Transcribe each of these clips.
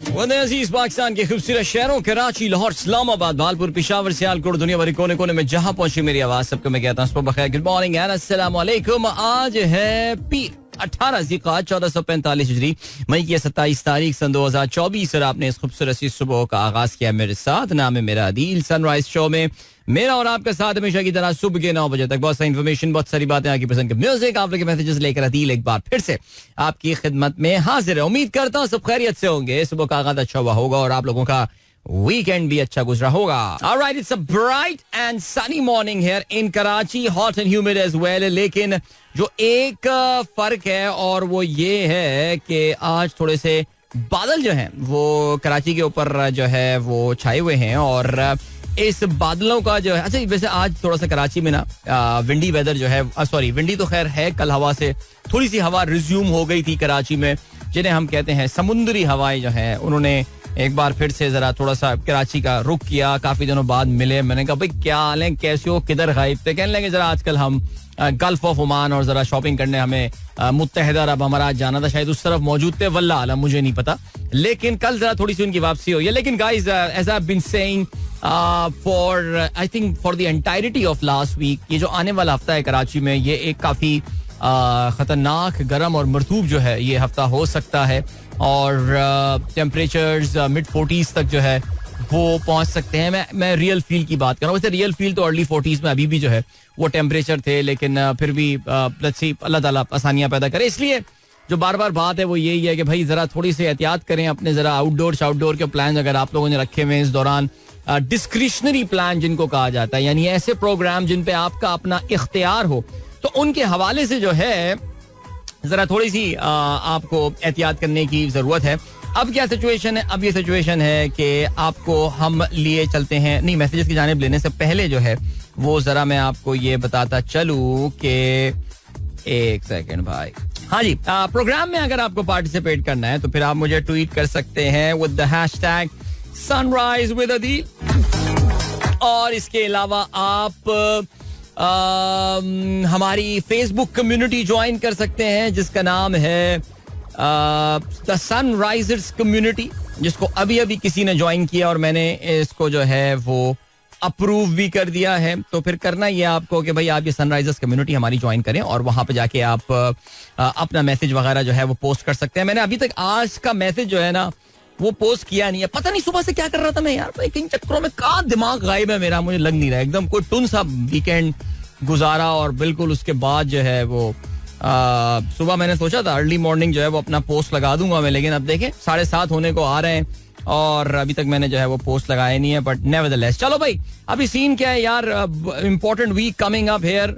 अजीज पाकिस्तान के खूबसूरत शहरों कराची, लाहौर, इस्लामाबाद, भालपुर, पेशावर, सियालकोट, दुनिया भर कोने कोने में जहां पहुंची मेरी आवाज सबको मैं कहता हूँ गुड मॉर्निंग एंड अस्सलाम वालेकुम। आज है पीर 18 ज़िक़ात 1445 हिजरी, मई की 27 तारीख सन 2024 और आपने इस खूबसूरत सी सुबह का आगाज किया मेरे साथ। नाम है मेरा अदील। सनराइज शो में मेरा और आपका साथ हमेशा की तरह सुबह के 9 बजे तक बहुत सारी इन्फॉर्मेशन, बहुत सारी बातें, आपकी पसंद का म्यूजिक, आप लोग के मैसेजेस लेकर अदील एक बार फिर से आपकी खिदमत में हाजिर है। उम्मीद करता हूँ सब खैरियत से होंगे, सुबह का आगाज अच्छा हुआ होगा और आप लोगों का वीकेंड भी अच्छा गुजरा होगा। Alright, it's a bright and sunny morning here in Karachi, hot and humid as well. लेकिन जो एक फर्क है और वो ये है कि आज थोड़े से बादल जो हैं वो कराची के ऊपर जो है वो छाए हुए हैं और इस बादलों का जो है, अच्छा वैसे आज थोड़ा सा कराची में ना विंडी वेदर जो है, सॉरी विंडी तो खैर है, कल हवा से थोड़ी सी हवा रिज्यूम हो गई थी कराची में, जिन्हें हम कहते हैं समुद्री हवाएं जो हैं, उन्होंने एक बार फिर से जरा थोड़ा सा कराची का रुख किया। काफी दिनों बाद मिले, मैंने कहा भाई क्या हाल है, कैसे हो, किधर गायब थे? कहने लगे जरा आजकल हम गल्फ ऑफ ओमान और जरा शॉपिंग करने हमें मुत्तहिदा अरब हमारा जाना था, शायद उस तरफ मौजूद थे, वल्लाह आलम मुझे नहीं पता, लेकिन कल जरा थोड़ी सी उनकी वापसी हुई है। लेकिन guys, as I have been saying for I think for the entirety of last week, ये जो आने वाला हफ्ता है कराची में, ये एक काफी खतरनाक, गर्म और मरतूब जो है ये हफ्ता हो सकता है और टेम्परेचर्स मिड 40s तक जो है वो पहुंच सकते हैं। मैं रियल फील की बात कर रहा हूँ, वैसे रियल फील तो अर्ली 40s में अभी भी जो है वो टेम्परेचर थे, लेकिन फिर भी लेट्स सी अल्लाह ताला आसानियां पैदा करे। इसलिए जो बार बार बात है वो यही है कि भाई जरा थोड़ी सी एहतियात करें अपने, जरा आउटडोर के प्लान अगर आप लोगों ने रखे हुए हैं इस दौरान, डिस्क्रिशनरी प्लान जिनको कहा जाता है, यानी ऐसे प्रोग्राम जिन पे आपका अपना इख्तियार हो, तो उनके हवाले से जो है जरा थोड़ी सी आपको एहतियात करने की जरूरत है। अब क्या सिचुएशन है? अब ये सिचुएशन है कि आपको हम लिए चलते हैं, नहीं मैसेजेस की जानिब लेने से पहले जो है वो जरा मैं आपको ये बताता चलूं कि एक सेकंड भाई, हाँ जी, प्रोग्राम में अगर आपको पार्टिसिपेट करना है तो फिर आप मुझे ट्वीट कर सकते हैं with the hashtag sunrise with Adeel, और इसके अलावा आप हमारी फेसबुक कम्युनिटी ज्वाइन कर सकते हैं जिसका नाम है द सनराइजर्स कम्युनिटी, जिसको अभी अभी किसी ने ज्वाइन किया और मैंने इसको जो है वो अप्रूव भी कर दिया है। तो फिर करना ये आपको कि भाई आप ये सनराइजर्स कम्युनिटी हमारी ज्वाइन करें और वहां पे जाके आप अपना मैसेज वगैरह जो है वो पोस्ट कर सकते हैं। मैंने अभी तक आज का मैसेज जो है ना वो पोस्ट किया नहीं है, पता नहीं सुबह से क्या कर रहा था मैं यार, भाई कहीं चक्करों में कहाँ दिमाग गायब है मेरा, मुझे लग नहीं रहा, एकदम कोई टुन सा वीकेंड गुजारा और बिल्कुल उसके बाद जो है वो सुबह मैंने सोचा था अर्ली मॉर्निंग जो है वो अपना पोस्ट लगा दूंगा मैं, लेकिन अब देखें 7:30 होने को आ रहे हैं और अभी तक मैंने जो है वो पोस्ट लगाया नहीं है, बट नेवरदलेस चलो भाई, अभी सीन क्या है यार, important week coming up here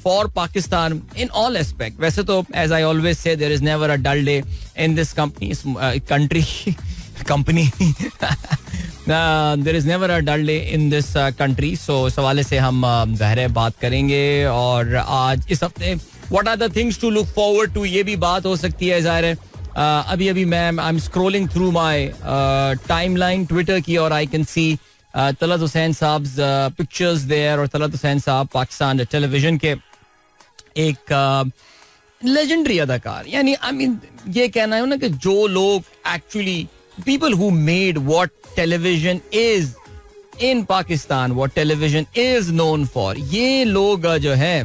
for Pakistan in all aspect. वैसे तो as I always say there is never a dull day in this company there is never a dull day in this country, so इस हवाले से हम बहरे बात करेंगे। और आज इस हफ्ते what are the things to look forward to, ये भी बात हो सकती है। ज़ाहिर है अभी मैं I am scrolling through my timeline Twitter की और I can see Talat Hussain साहब पिक्चर्स देयर, और तलत हुसैन साहब पाकिस्तान टेलीविजन के एक लेजेंडरी अदाकार, यानी आई मीन ये कहना है ना कि जो लोग actually people who made what television is in Pakistan, what television is known for, ये लोग जो है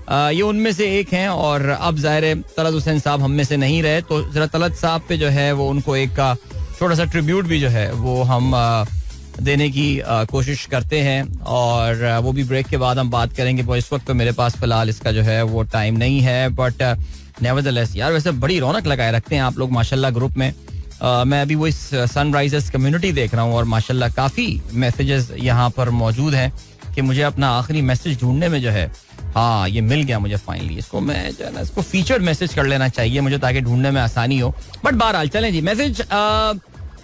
ये उनमें से एक हैं। और अब ज़ाहिर है तलत हुसैन साहब हम में से नहीं रहे, तो जरा तलत साहब पे जो है वो उनको एक छोटा सा ट्रिब्यूट भी जो है वो हम देने की कोशिश करते हैं, और वो भी ब्रेक के बाद हम बात करेंगे। वो इस वक्त तो मेरे पास फिलहाल इसका जो है वो टाइम नहीं है, बट नेवरदलेस यार वैसे बड़ी रौनक लगाए रखते हैं आप लोग माशाल्लाह ग्रुप में। मैं अभी वो इस सनराइजर्स कम्युनिटी देख रहा हूँ और माशाल्लाह काफ़ी मैसेजेस यहाँ पर मौजूद हैं कि मुझे अपना आखिरी मैसेज ढूंढने में जो है, हाँ ये मिल गया मुझे फाइनली, इसको मैं जो है ना इसको फीचर्ड मैसेज कर लेना चाहिए मुझे ताकि ढूंढने में आसानी हो। बट बहरहाल चलें जी, message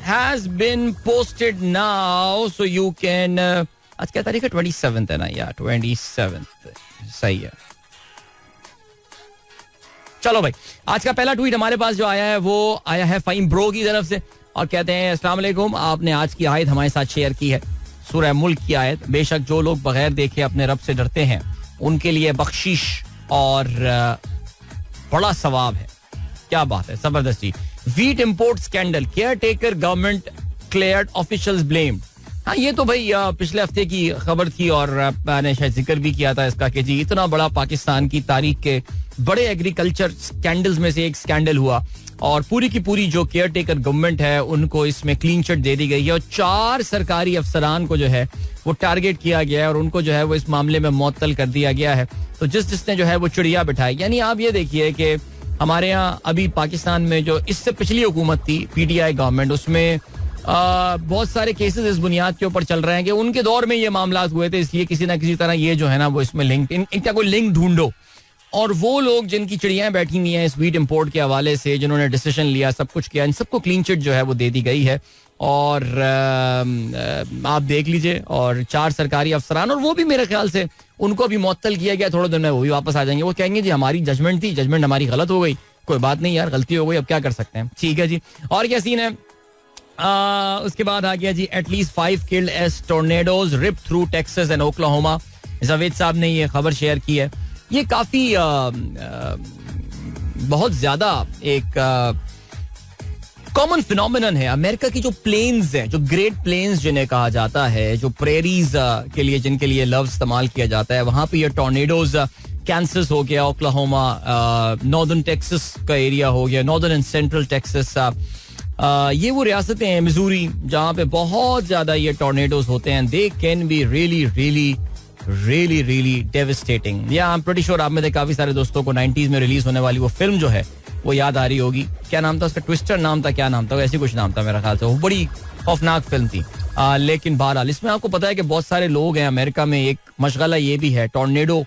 has been posted now so you can, आज क्या तारीख है, 27 है ना यार, 27 सही है। चलो भाई, आज का पहला ट्वीट हमारे पास जो आया है वो आया है फ़हीम ब्रो की तरफ से और कहते हैं अस्सलाम वालेकुम, आपने आज की आयत हमारे साथ शेयर की है, सूरह मुल्क की आयत, बेशक जो लोग बगैर देखे अपने रब से डरते हैं उनके लिए बख्शिश और बड़ा सवाब है। क्या बात है, जबरदस्त जी। Wheat import scandal, caretaker government cleared officials blamed. हाँ, ये तो भाई पिछले हफ्ते की खबर थी और मैंने शायद जिक्र भी किया था इसका कि जी इतना बड़ा पाकिस्तान की तारीख के बड़े एग्रीकल्चर स्कैंडल्स में से एक स्कैंडल हुआ और पूरी की पूरी जो केयर टेकर गवर्नमेंट है उनको इसमें क्लीन चिट दे दी गई है और 4 सरकारी अफसरान को जो है वो टारगेट किया गया है और उनको जो है वो इस मामले में मुअत्तल कर दिया गया है. तो जिसने जो है वो चिड़िया बिठाई. यानी आप ये देखिए कि हमारे यहाँ अभी पाकिस्तान में जो इससे पिछली हुकूमत थी PTI गवर्नमेंट, उसमें बहुत सारे केसेस इस बुनियाद के ऊपर चल रहे हैं कि उनके दौर में ये मामला हुए थे, इसलिए किसी ना किसी तरह ये जो है ना वो इसमें लिंक, इनका कोई लिंक ढूंढो. और वो लोग जिनकी चिड़ियां बैठी हुई हैं इस वीट इंपोर्ट के हवाले से, जिन्होंने डिसीजन लिया, सब कुछ किया, इन सबको क्लीन चिट जो है वो दे दी गई है. और आप देख लीजिए, और 4 सरकारी अफसरान, और वो भी मेरे ख्याल से उनको भी मुअत्तल किया गया. थोड़े दिन में वो भी वापस आ जाएंगे. वो कहेंगे जी हमारी जजमेंट थी, जजमेंट हमारी गलत हो गई, कोई बात नहीं यार, गलती हो गई, अब क्या कर सकते हैं. ठीक है जी. और क्या सीन है. उसके बाद आ गया जी, at least 5 killed as tornadoes rip through Texas and Oklahoma. Javed sahab ने ये खबर शेयर की है. ये काफी बहुत ज्यादा एक कॉमन फिनोमिनन है. अमेरिका की जो प्लेन्स हैं, जो ग्रेट प्लेन्स जिन्हें कहा जाता है, जो प्रेरीज के लिए जिनके लिए लफ्ज इस्तेमाल किया जाता है, वहां पे ये टॉर्नेडोज, कैंसस हो गया, ओक्लाहोमा, नॉर्दर्न टेक्सास का एरिया हो गया, नॉर्दर्न एंड सेंट्रल टेक्सास, ये वो रियासतें हैं, मिजूरी, जहां पे बहुत ज्यादा ये टॉर्नेडोज होते हैं. They can be really really really really devastating. या आई एम प्रीटी श्योर आप में से काफी सारे दोस्तों को 90s में रिलीज होने वाली वो फिल्म जो है वो याद आ रही होगी. क्या नाम था उसका, ट्विस्टर नाम था, क्या नाम था, ऐसी कुछ नाम था मेरा ख्याल से. वो बड़ी खौफनाक फिल्म थी. लेकिन बहरहाल इसमें आपको पता है कि बहुत सारे लोग हैं अमेरिका में. एक मशगला ये भी है, टॉर्नेडो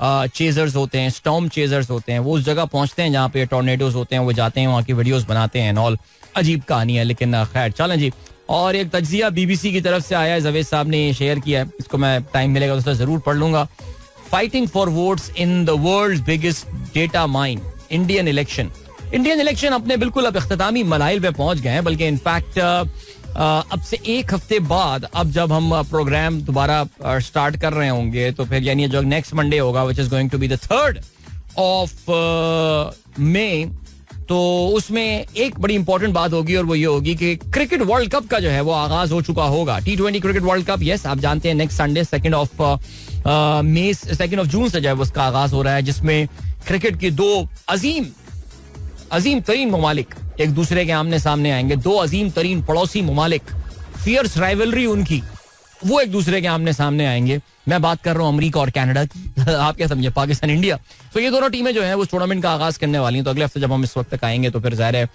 चेजर्स होते हैं, स्टॉर्म चेजर्स होते हैं. वो उस जगह पहुंचते हैं जहाँ पे टॉर्नेडोज होते हैं, वो जाते हैं, वहाँ की वीडियोस बनाते हैं. ऑल अजीब कहानी है, लेकिन खैर चलें जी. और एक तज्जिया BBC की तरफ से आया है, जावेद साहब ने शेयर किया है, इसको मैं टाइम मिलेगा तो जरूर पढ़ लूंगा. Fighting for votes in the world's biggest data mine, Indian election अपने बिल्कुल अब इख्तितामी मराहिल पे पहुंच गए हैं. बल्कि इनफैक्ट अब से एक हफ्ते बाद, अब जब हम प्रोग्राम दोबारा स्टार्ट कर रहे होंगे तो फिर यानी जो नेक्स्ट मंडे होगा, which is going to be the 3rd of May, तो उसमें एक बड़ी इंपॉर्टेंट बात होगी और वो ये होगी कि क्रिकेट वर्ल्ड कप का जो है वो आगाज हो चुका होगा. T20 cricket world cup, yes, आप जानते हैं next Sunday 2nd of June से जो है उसका आगाज हो रहा है, जिसमें क्रिकेट की 2 अजीम तरीन ममालिक एक दूसरे के आमने सामने आएंगे. 2 अजीम तरीन पड़ोसी ममालिक, फियर्स राइवलरी उनकी, वो एक दूसरे के आमने सामने आएंगे. मैं बात कर रहा हूँ अमेरिका और कनाडा की. आप क्या समझे, पाकिस्तान इंडिया. तो ये दोनों टीमें जो है वो टूर्नामेंट का आगाज करने वाली हैं. तो अगले हफ्ते जब हम इस वक्त तक आएंगे तो फिर ज़ाहिर है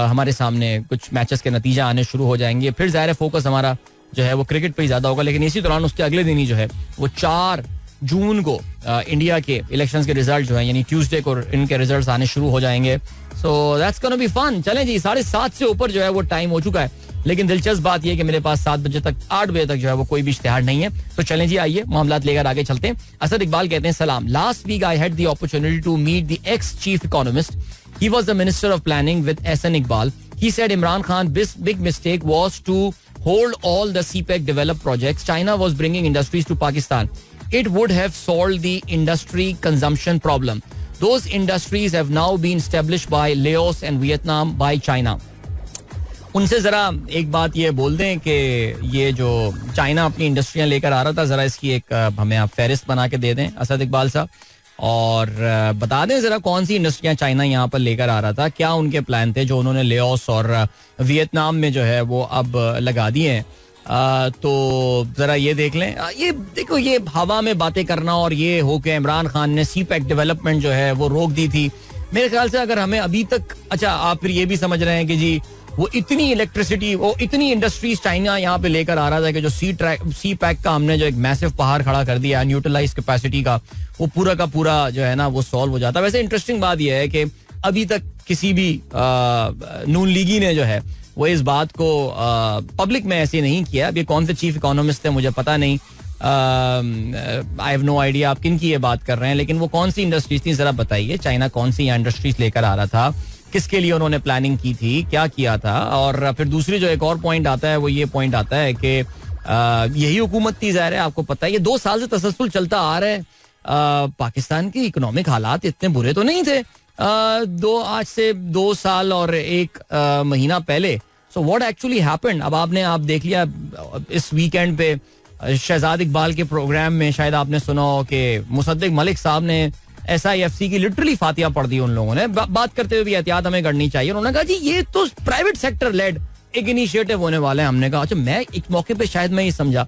हमारे सामने कुछ मैचेस के नतीजा आने शुरू हो जाएंगे. फिर ज़ाहिर है फोकस हमारा जो है वो क्रिकेट पे ही ज्यादा होगा. लेकिन इसी दौरान उसके अगले दिन ही जो है वो 4 जून को इंडिया के इलेक्शंस के रिजल्ट जो है यानी ट्यूसडे को इनके रिजल्ट्स आने शुरू हो जाएंगे. So that's gonna be fun. चलें जी, 7:30 से ऊपर जो है वो टाइम हो चुका है. लेकिन दिलचस्प बात यह कि मेरे पास 7 बजे तक 8 बजे तक जो है वो कोई भी इश्तिहार नहीं है. तो चलें जी, आइए मामलात लेकर आगे चलते हैं. असद इकबाल कहते हैं सलाम. Last week I had the opportunity to meet the ex chief economist. He was the minister of planning with SN Iqbal. He said Imran Khan's big mistake was to hold all the CPEC developed projects. China was bringing industries to Pakistan. It would have solved the industry consumption problem. Those industries have now been established by Laos and Vietnam by China. उनसे जरा एक बात ये बोल दें कि ये जो चाइना अपनी इंडस्ट्रियां लेकर आ रहा था, जरा इसकी एक हमें आप फहरिस्त बना के दे दें असद इकबाल साहब, और बता दें जरा कौन सी इंडस्ट्रियां चाइना यहाँ पर लेकर आ रहा था, क्या उनके प्लान थे जो उन्होंने लेओस और वियतनाम में जो है वो अब लगा दिए हैं. तो जरा ये देख लें. ये देखो, ये हवा में बातें करना और ये हो के इमरान खान ने CPEC डेवलपमेंट जो है वो रोक दी थी. मेरे ख्याल से अगर हमें अभी तक, अच्छा आप फिर ये भी समझ रहे हैं कि जी वो इतनी इलेक्ट्रिसिटी, वो इतनी इंडस्ट्रीज चाइना यहाँ पे लेकर आ रहा था कि जो CPEC का हमने जो एक मैसिव पहाड़ खड़ा कर दिया न्यूट्रलाइज कैपेसिटी का, वो पूरा का पूरा जो है ना वो सॉल्व हो जाता. वैसे इंटरेस्टिंग बात यह है कि अभी तक किसी भी नून लीगी ने जो है वो इस बात को पब्लिक में ऐसे नहीं किया. अब ये कौन से चीफ इकोनॉमिस्ट थे मुझे पता नहीं, आई हैव नो आइडिया आप किन की ये बात कर रहे हैं, लेकिन वो कौन सी इंडस्ट्रीज थी जरा बताइए. चाइना कौन सी इंडस्ट्रीज लेकर आ रहा था, किसके लिए उन्होंने प्लानिंग की थी, क्या किया था. और फिर दूसरी जो एक और पॉइंट आता है वो ये पॉइंट आता है कि यही हुकूमत थी, ज़ाहिर है आपको पता है ये 2 साल से तसलसल चलता आ रहा है. पाकिस्तान के इकोनॉमिक हालात इतने बुरे तो नहीं थे, आज से 2 साल और 1 महीना पहले. So what actually happened? अब आप देख लिया इस वीकेंड पे शहजाद इकबाल के प्रोग्राम में, शायद आपने सुना हो कि मुसद्दिक मलिक साहब ने SIFC की लिटरली फातिहा पढ़ दी. उन लोगों ने बात करते हुए भी एहतियात हमें करनी चाहिए. उन्होंने कहा जी ये तो प्राइवेट सेक्टर लेड एक इनिशिएटिव होने वाला है. हमने कहा अच्छा, मैं एक मौके पे शायद मैं ये समझा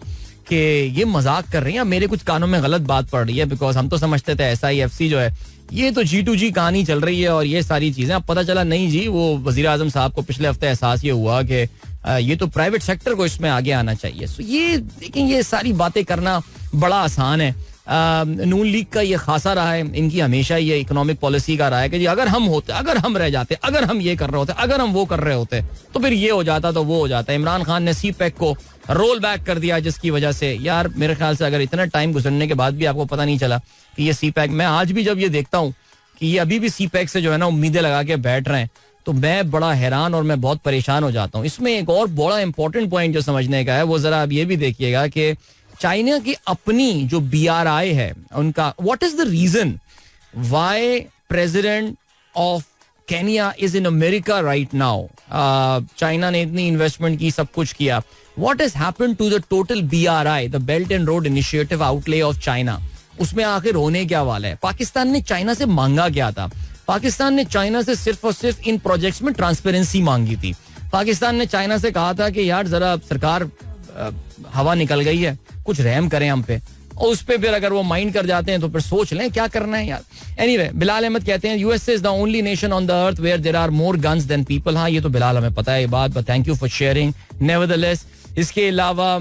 कि ये मजाक कर रही हैं, मेरे कुछ कानों में गलत बात पड़ रही है, बिकॉज हम तो समझते थे SIFC जो है ये तो G2G कहानी चल रही है और ये सारी चीजें. अब पता चला नहीं जी, वो वजीर आजम साहब को पिछले हफ्ते एहसास ये हुआ कि ये तो प्राइवेट सेक्टर को इसमें आगे आना चाहिए. सो ये देखिए, ये सारी बातें करना बड़ा आसान है. नून लीग का ये खासा रहा है, इनकी हमेशा ये इकोनॉमिक पॉलिसी का रहा है कि जी अगर हम होते, अगर हम रह जाते, अगर हम ये कर रहे होते, अगर हम वो कर रहे होते तो फिर ये हो जाता तो वो हो जाता. इमरान खान ने CPEC को रोल बैक कर दिया, जिसकी वजह से यार मेरे ख्याल से अगर इतना टाइम गुजरने के बाद भी आपको पता नहीं चला कि ये CPEC, मैं आज भी जब ये देखता हूँ कि ये अभी भी CPEC से जो है ना उम्मीदें लगा के बैठ रहे हैं, तो मैं बड़ा हैरान और मैं बहुत परेशान हो जाता हूँ. इसमें एक और बड़ा इंपॉर्टेंट पॉइंट जो समझने का है वो जरा आप ये भी देखिएगा कि चाइना की अपनी जो BRI है उनका, what is the reason why president of Kenya is in America right now. China ने इतनी इन्वेस्टमेंट की, सब कुछ किया. What has happened to the total BRI, the belt and road initiative outlay of China? उसमें आखिर होने क्या वाला है? पाकिस्तान ने चाइना से मांगा क्या था? पाकिस्तान ने चाइना से सिर्फ और सिर्फ इन प्रोजेक्ट्स में ट्रांसपेरेंसी मांगी थी. पाकिस्तान ने चाइना से कहा था कि यार जरा सरकार हवा निकल गई है, कुछ रहम करें हम पे. और उस पे फिर अगर वो माइंड कर जाते हैं तो फिर सोच लें क्या करना है यार. एनीवे, बिलाल अहमद कहते हैं USA is the only nation on the earth where there are more guns than people. हाँ, ये तो बिलाल हमें पता है ये बात, but thank you for sharing nevertheless. इसके अलावा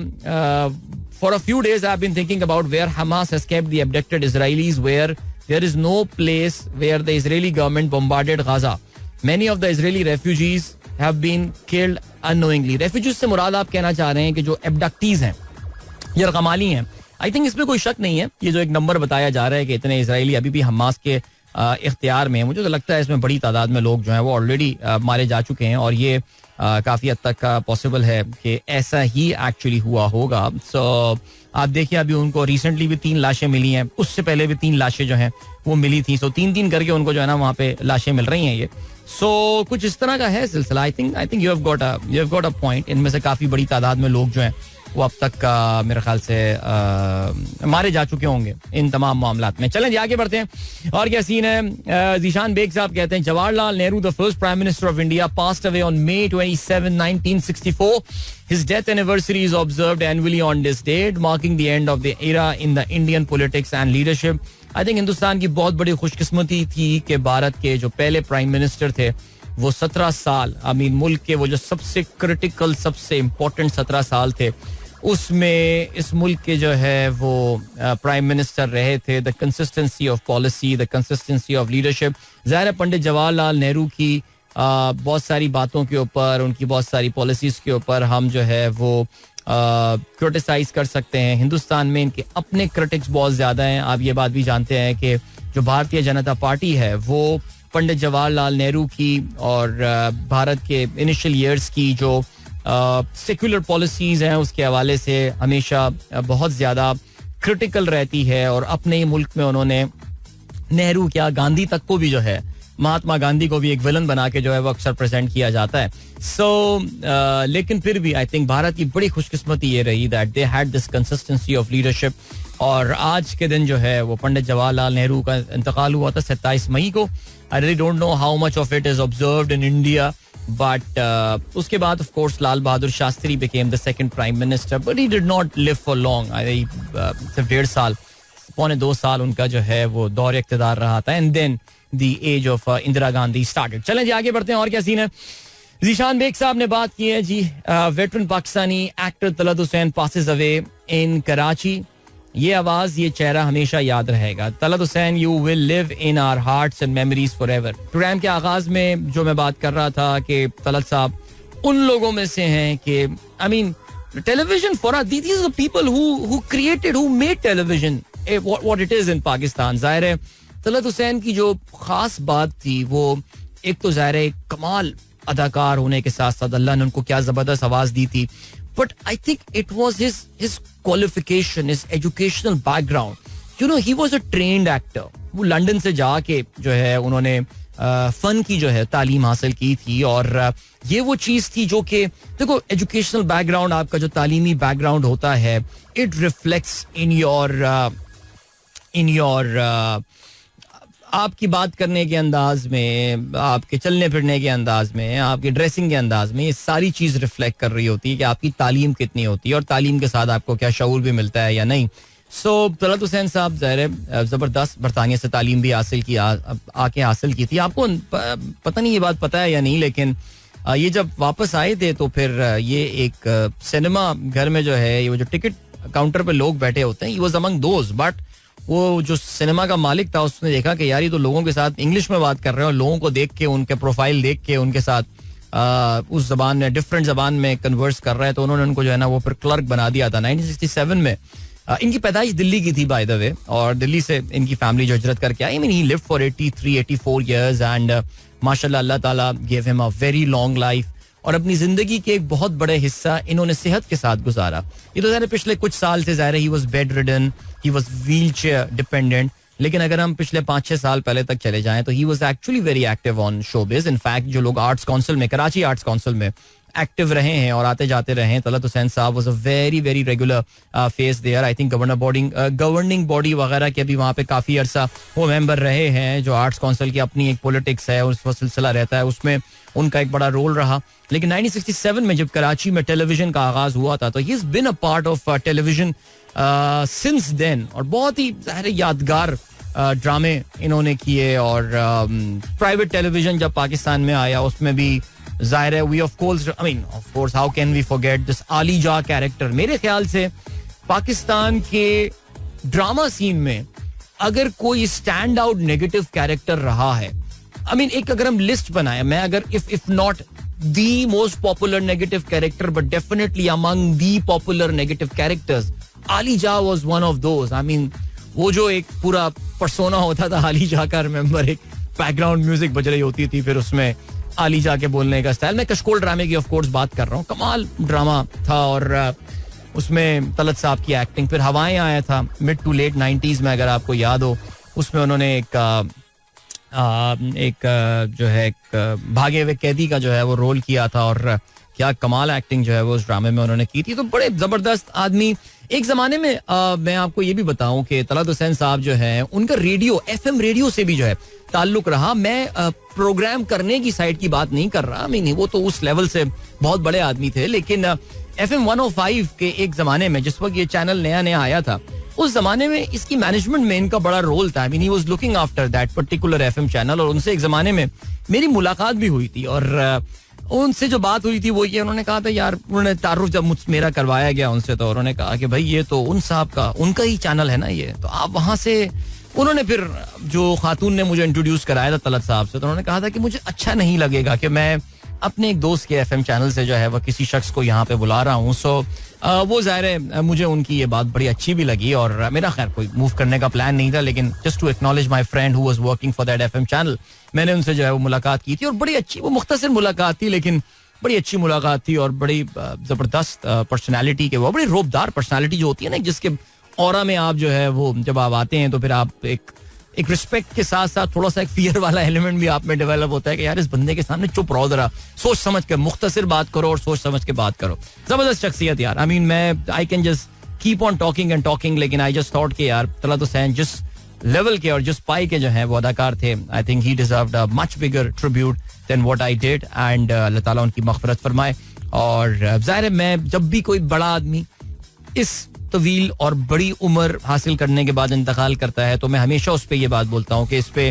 for a few days I've been thinking about where Hamas has kept the abducted Israelis, where there is no place where the Israeli government bombarded Gaza. Many of the Israeli refugees have been killed unknowingly. Refugees से मुराद आप कहना चाह रहे हैं कि जो abductees हैं, ये रकमाली हैं. आई थिंक इसमें कोई शक नहीं है. ये जो एक नंबर बताया जा रहा है कि इतने इजरायली अभी भी हमास के इख्तियार में है, मुझे तो लगता है इसमें बड़ी तादाद में लोग जो हैं वो ऑलरेडी मारे जा चुके हैं और ये काफ़ी हद तक पॉसिबल है कि ऐसा ही एक्चुअली हुआ होगा. सो आप देखिए, अभी उनको रिसेंटली भी 3 लाशें मिली हैं, उससे पहले भी 3 लाशें जो हैं वो मिली थी. सो 3-3 करके उनको जो है ना वहाँ पे लाशें मिल रही हैं. ये सो कुछ इस तरह का है सिलसिला. I think you have got a point. इनमें से काफ़ी बड़ी तादाद में लोग जो हैं वो अब तक मेरे ख्याल से मारे जा चुके होंगे इन तमाम मामलात में. चलें जी आगे बढ़ते हैं. और क्या सीन है? जीशान बेग साहब कहते हैं Jawaharlal Nehru, the first prime minister of India, passed away on May 27, 1964. His death anniversary is observed annually on this date, marking the end of the era in the Indian politics and leadership. I think Hindustan की बहुत बड़ी खुशकिस्मती थी कि भारत के जो पहले prime minister थे वो 17 साल, मुल्क के वो जो सबसे क्रिटिकल, सबसे इम्पोर्टेंट 17 साल थे, उसमें इस मुल्क के जो है वो प्राइम मिनिस्टर रहे थे. The consistency of policy, the consistency of leadership. ज़ाहिर है पंडित जवाहरलाल नेहरू की बहुत सारी बातों के ऊपर, उनकी बहुत सारी पॉलिसीज़ के ऊपर हम जो है वो क्रिटिसाइज कर सकते हैं. हिंदुस्तान में इनके अपने क्रिटिक्स बहुत ज़्यादा हैं. आप ये बात भी जानते हैं कि जो भारतीय जनता पार्टी है वो पंडित जवाहरलाल नेहरू की और भारत के इनिशियल ईयर्स की जो सेक्युलर पॉलिसीज हैं उसके हवाले से हमेशा बहुत ज़्यादा क्रिटिकल रहती है. और अपने ही मुल्क में उन्होंने नेहरू क्या, गांधी तक को भी जो है, महात्मा गांधी को भी एक विलन बना के जो है वो अक्सर प्रेजेंट किया जाता है. लेकिन फिर भी आई थिंक भारत की बड़ी खुशकिस्मती ये रही that they had this consistency of leadership. और आज के दिन जो है वो पंडित जवाहरलाल नेहरू का इंतकाल हुआ था 27 मई को. I really don't know how much of it is observed in India, but उसके बाद of course Lal Bahadur Shastri became the second prime minister, but he did not live for long. सिर्फ 1.5 साल, 2.25 साल उनका जो है वो दौर इख्तिदार रहा था. And then the age of Indira Gandhi started. चलें जी आगे बढ़ते हैं. और क्या सीन है? जीशान बेग साहब ने बात की है जी. Veteran Pakistani actor Talat Hussain passes away in Karachi. ये आवाज, ये चेहरा हमेशा याद रहेगा. Talat Hussain, you will live in our hearts and memories forever. Programme के आगाज में जो मैं बात कर रहा था कि तलत साहब उन लोगों में से हैं कि television for these are the people who created, who made television what it is in Pakistan. जाहिर है तलत हुसैन की जो खास बात थी वो एक तो जाहिर है कमाल अदाकार होने के साथ साथ अल्लाह ने उनको क्या जबरदस्त आवाज दी थी. But I think it was his qualification, his educational background. You know, he was a trained actor. वो लंदन से जाके जो है उन्होंने फन की जो है तालीम हासिल की थी. और ये वो चीज़ थी जो कि देखो, एजुकेशनल बैकग्राउंड, आपका जो तालीमी बैकग्राउंड होता है, इट रिफ्लेक्ट्स इन योर आपकी बात करने के अंदाज में, आपके चलने फिरने के अंदाज में, आपके ड्रेसिंग के अंदाज में. ये सारी चीज़ रिफ्लेक्ट कर रही होती है कि आपकी तालीम कितनी होती है और तालीम के साथ आपको क्या शऊर भी मिलता है या नहीं. सो तलत हुसैन साहब ज़ाहिर ज़बरदस्त बरतानिया से तालीम भी हासिल की, आके हासिल की थी. आपको पता नहीं ये बात पता है या नहीं, लेकिन ये जब वापस आए थे तो फिर ये एक सिनेमा घर में जो है, ये वो जो टिकट काउंटर पे लोग बैठे होते हैं, he was among those. But वो जो सिनेमा का मालिक था उसने देखा कि यार ये तो लोगों के साथ इंग्लिश में बात कर रहे हैं, और लोगों को देख के, उनके प्रोफाइल देख के उनके साथ उस जबान में, डिफरेंट जबान में कन्वर्स कर रहे हैं. तो उन्होंने उनको जो है ना वो फिर क्लर्क बना दिया था 1967 में. इनकी पैदाइश दिल्ली की थी बाय द वे, और दिल्ली से इनकी फैमिली जो हिजरत करके आई. I mean, he lived for 84 years and माशाल्लाह अल्लाह ताला gave him a very long life. और अपनी जिंदगी के एक बहुत बड़े हिस्सा इन्होंने सेहत के साथ गुजारा. ये तो ज़ाहिर पिछले कुछ साल से ज़ाहिर he was bed ridden, he was wheel chair dependent. लेकिन अगर हम पिछले 5-6 साल पहले तक चले जाएं तो he was actually very active on showbiz. In fact जो लोग आर्ट्स काउंसिल में, कराची आर्ट्स काउंसिल में एक्टिव रहे हैं और आते जाते रहे हैं, तलत हुसैन साहब was a very very regular face there. I think governing body वगैरह के भी वहाँ पे काफ़ी अरसा वो मेंबर रहे हैं. जो आर्ट्स काउंसिल की अपनी एक पॉलिटिक्स है, उसका सिलसिला रहता है, उसमें उनका एक बड़ा रोल रहा. लेकिन 1967 में जब कराची में टेलीविजन का आगाज हुआ था तो he is been a part of television since then. और बहुत ही यादगार ड्रामे इन्होंने किए. और प्राइवेट टेलीविजन जब पाकिस्तान में आया उसमें भी ज़ाहिर है, we of course how can we forget this Aali Jah character. मेरे ख्याल से पाकिस्तान के ड्रामा सीन में अगर कोई स्टैंड आउट नेगेटिव कैरेक्टर रहा है, एक अगर हम लिस्ट बनाए, मैं अगर if not the most popular negative character but definitely among the popular negative characters, आली जा वाज वन ऑफ दोज. वो जो एक पूरा पर्सोना होता था आली जा का, रिमेंबर, एक बैकग्राउंड म्यूजिक बज रही होती थी, फिर उसमें आली जा के बोलने का स्टाइल. मैं कशकोल ड्रामे की ऑफ कोर्स बात कर रहा हूँ, कमाल ड्रामा था. और उसमें तलत साहब की एक्टिंग. फिर हवाएं आया था मिड टू लेट 90s में, अगर आपको याद हो, उसमें उन्होंने एक जो है एक भागे हुए कैदी का जो है वो रोल किया था. और क्या कमाल एक्टिंग जो है वो उस ड्रामे में उन्होंने की थी. तो बड़े जबरदस्त आदमी. एक जमाने में मैं आपको ये भी बताऊं कि तलत हुसैन साहब जो है, उनका रेडियो, FM रेडियो से भी जो है ताल्लुक रहा. मैं प्रोग्राम करने की साइड की बात नहीं कर रहा, वो तो उस लेवल से बहुत बड़े आदमी थे. लेकिन FM 105 के एक जमाने में, जिस वक्त ये चैनल नया नया आया था, उस जमाने में इसकी मैनेजमेंट में इनका बड़ा रोल था. He was looking after that particular FM channel. और उनसे एक जमाने में मेरी मुलाकात भी हुई थी. और उनसे जो बात हुई थी वो ये, उन्होंने कहा था यार, उन्होंने तारुफ जब मेरा करवाया गया उनसे, तो उन्होंने कहा कि भाई ये तो उन साहब का, उनका ही चैनल है ना ये, तो आप वहां से. उन्होंने फिर जो खातून ने मुझे इंट्रोड्यूस कराया था तलत साहब से, तो उन्होंने कहा था कि मुझे अच्छा नहीं लगेगा कि मैं अपने एक दोस्त के FM चैनल से जो है वह किसी शख्स को यहाँ पे बुला रहा हूँ. सो वो ज़ाहिर है मुझे उनकी ये बात बड़ी अच्छी भी लगी. और मेरा खैर कोई मूव करने का प्लान नहीं था, लेकिन just to acknowledge my friend who was working for that FM channel, मैंने उनसे जो है वो मुलाकात की थी. और बड़ी अच्छी, वो मुख्तसर मुलाकात थी, लेकिन बड़ी अच्छी मुलाकात थी. और बड़ी जबरदस्त पर्सनैलिटी के, वो बड़ी रोबदार पर्सनैलिटी जो होती है ना, जिसके ऑरा में आप जो है वो जब आप आते हैं तो फिर आप एक रिस्पेक्ट के साथ साथ थोड़ा सा एक फियर वाला एलिमेंट भी आप में डेवलप होता है कि यार इस बंदे के सामने चुप रहो, जरा सोच समझ के, मुख्तसर बात करो और सोच समझ के बात करो. जबरदस्त शख्सियत यार. मैं I can just keep on talking and talking, लेकिन आई जस्ट थॉट के यार तलत हुसैन जिस लेवल के और जिस पाई के जो है वो अदाकार थे, I think he deserved a much bigger tribute than what I did. And Allah ताला उनकी मग़फ़िरत फरमाए. और ज़ाहिर है, मैं जब भी कोई बड़ा आदमी इस तवील और बड़ी उम्र हासिल करने के बाद इंतकाल करता है, तो मैं हमेशा उस पर यह बात बोलता हूँ कि इस पे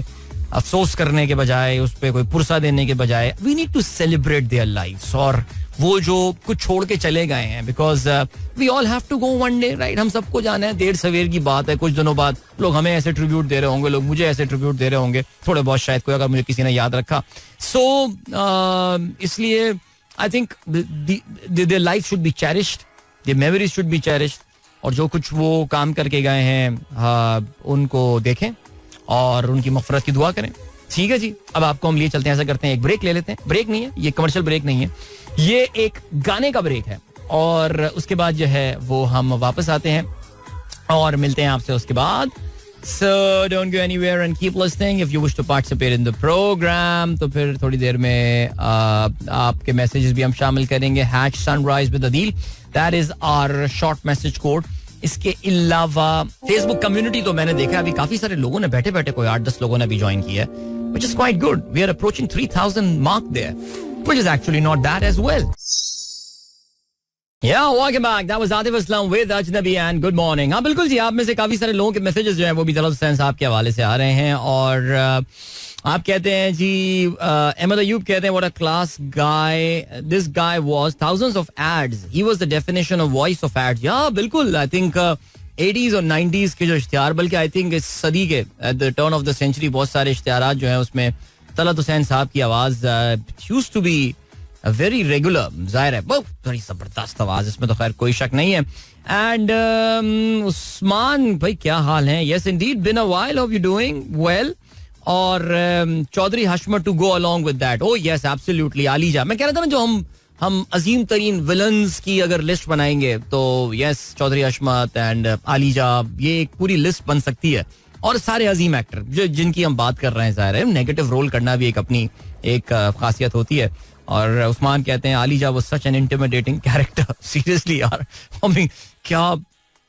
अफसोस करने के बजाय, उस पर कोई पुरसा देने के बजाय, we need to celebrate their lives. और वो जो कुछ छोड़ के चले गए हैं, because we all have to go one day, right. हम सबको जाना है. देर सवेर की बात है, कुछ दिनों बाद लोग हमें ऐसे ट्रिब्यूट दे रहे होंगे, लोग मुझे ऐसे ट्रिब्यूट दे रहे होंगे, थोड़े बहुत शायद कोई, अगर मुझे किसी ने याद रखा. सो इसलिए I think their life should be cherished, their memories should be cherished. और जो कुछ वो काम करके गए हैं उनको देखें और उनकी मग़फ़िरत की दुआ करें. ठीक है जी, अब आपको हम लिए चलते हैं, ऐसा करते हैं, एक ब्रेक ले लेते हैं. ब्रेक नहीं है ये, कमर्शियल ब्रेक नहीं है, ये एक गाने का ब्रेक है. और उसके बाद जो है वो हम वापस आते हैं और मिलते हैं आपसे उसके बाद So don't go anywhere and keep listening. If you wish to participate in the program, तो फिर थोड़ी देर में आपके मैसेजेस भी हम शामिल करेंगे. #sunrise_with_adil. That is our short message code. इसके अलावा फेसबुक कम्युनिटी तो मैंने देखा अभी काफी सारे लोगों ने बैठे बैठे कोई 8-10 लोगों ने भी ज्वाइन किया है, which is quite good. We are approaching 3,000 mark there, which is actually not bad as well. Yeah, welcome back. That was Atif Aslam with Ajnabi and good morning. हाँ बिल्कुल जी, आप में से काफी सारे लोगों के मैसेजेस जो हैं वो भी तलत हुसैन साहब के हवाले से आ रहे हैं और आप कहते हैं जी अहमद अयूब कहते हैं what a class guy this guy was. Thousands of ads. He was the definition of voice of ads. Yeah, बिल्कुल. I think 80s और 90s के जो इश्तिहार, बल्कि I think इस सदी के at the turn of the century बहुत सारे इश्तिहारात जो हैं उसमें तलत हुसैन साहब की आवाज used to be very regular. जाहिर है बहुत बड़ी जबरदस्त आवाज, इसमें तो खैर कोई शक नहीं है. एंड उस्मान भाई क्या हाल है? Yes indeed, been a while, how you doing? Well. और Chaudhry Hashmat to go along with that. Oh yes absolutely. Aliza, मैं कह रहा था ना जो हम अजीम तरीन विलन्स की अगर लिस्ट बनाएंगे तो yes yes, Chaudhry Hashmat and Aliza, ये एक पूरी लिस्ट बन सकती है. और सारे अजीम एक्टर जो जिनकी हम बात कर रहे हैं, जाहिर है नेगेटिव रोल करना भी एक अपनी एक खासियत होती है. और उस्मान कहते हैं Aliza was such an intimidating character. Seriously यार, मम्मी क्या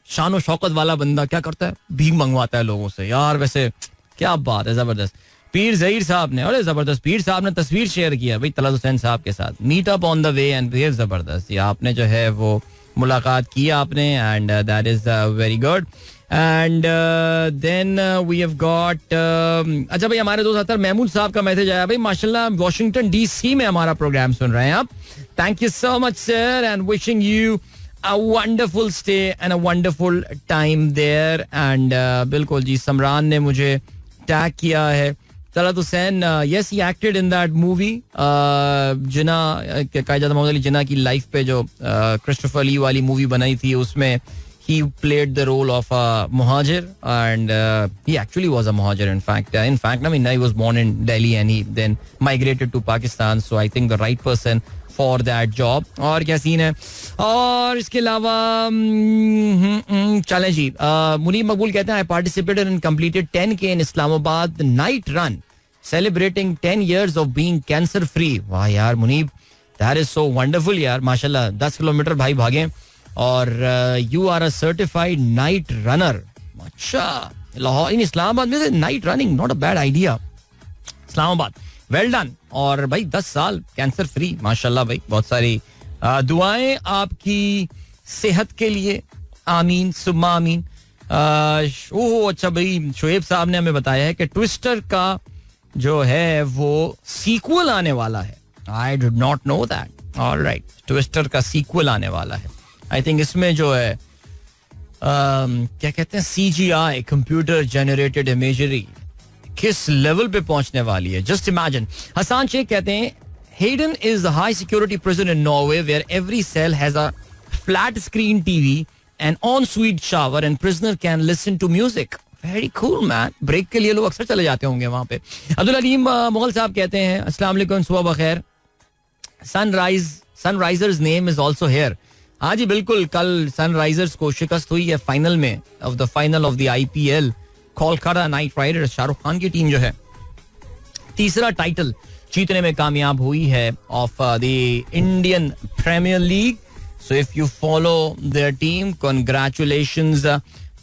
शान और शौकत वाला बंदा क्या करता है, भीख मंगवाता है लोगों से यार. वैसे क्या बात है, जबरदस्त. पीर ज़हीर साहब ने, अरे जबरदस्त, पीर साहब ने तस्वीर शेयर किया भाई तलत हुसैन साहब के साथ. Meet up on the way and फिर जबरदस्त. ये आपने जो है वो मुलाकात की आपने and that is very good. And then we have got अच्छा भाई हमारे दोस्त अतर महमूद साहब का मैसेज आया भाई, माशाल्लाह वॉशिंगटन DC में हमारा प्रोग्राम सुन रहे हैं आप. Thank you so much sir and wishing you a wonderful stay and a wonderful time there. And बिल्कुल जी, समरान ने मुझे टैग किया है. Talat Hussain, yes he acted in that movie Jinnah, Kayzaat Mohammad Ali Jinnah की लाइफ पे जो क्रिस्टोफर ली वाली मूवी बनाई थी, उसमें he played the role of a muhajir and he actually was a muhajir in fact I mean he was born in Delhi and he then migrated to Pakistan, so I think the right person for that job. और क्या scene है? और इसके अलावा चलें जी, मुनीब मकबूल कहते हैं I participated and completed 10K in Islamabad night run celebrating 10 years of being cancer free. वाह यार Munib, that is so wonderful यार, माशाल्लाह 10 किलोमीटर भाई भागे और you are a certified night runner. अच्छा, लाहौर इन इस्लामाबाद में से night running not a bad idea. Islamabad, well done. और भाई 10 साल कैंसर फ्री, माशाल्लाह भाई. बहुत सारी दुआएं आपकी सेहत के लिए, आमीन सुम्मा आमीन. ओह अच्छा भाई, शोएब साहब ने हमें बताया है कि ट्विस्टर का जो है वो सीक्वल आने वाला है. I did not know that. Alright, twister का सीक्वल आने वाला है. आई थिंक इसमें जो है क्या कहते हैं, CGI कंप्यूटर जनरेटेड इमेजरी किस लेवल पे पहुंचने वाली है, जस्ट इमेजिन. हसान शेख कहते हैं Halden is the high security prison in Norway where every cell has a flat screen TV and en suite shower and prisoner can listen to music. Very cool man. Break के लिए लोग अक्सर चले जाते होंगे वहां पे. अब्दुल अलीम मुगल साहब कहते हैं अस्सलाम वालेकुम, सुबह बखैर. Sunrisers name is also here. हाँ जी बिल्कुल, कल सनराइजर्स को शिकस्त हुई है फाइनल में of the IPL. Kolkata night Riders, Shahrukh Khan की टीम जो है, तीसरा टाइटल जीतने में कामयाब हुई है of the Indian premier league. So if you follow their team, congratulations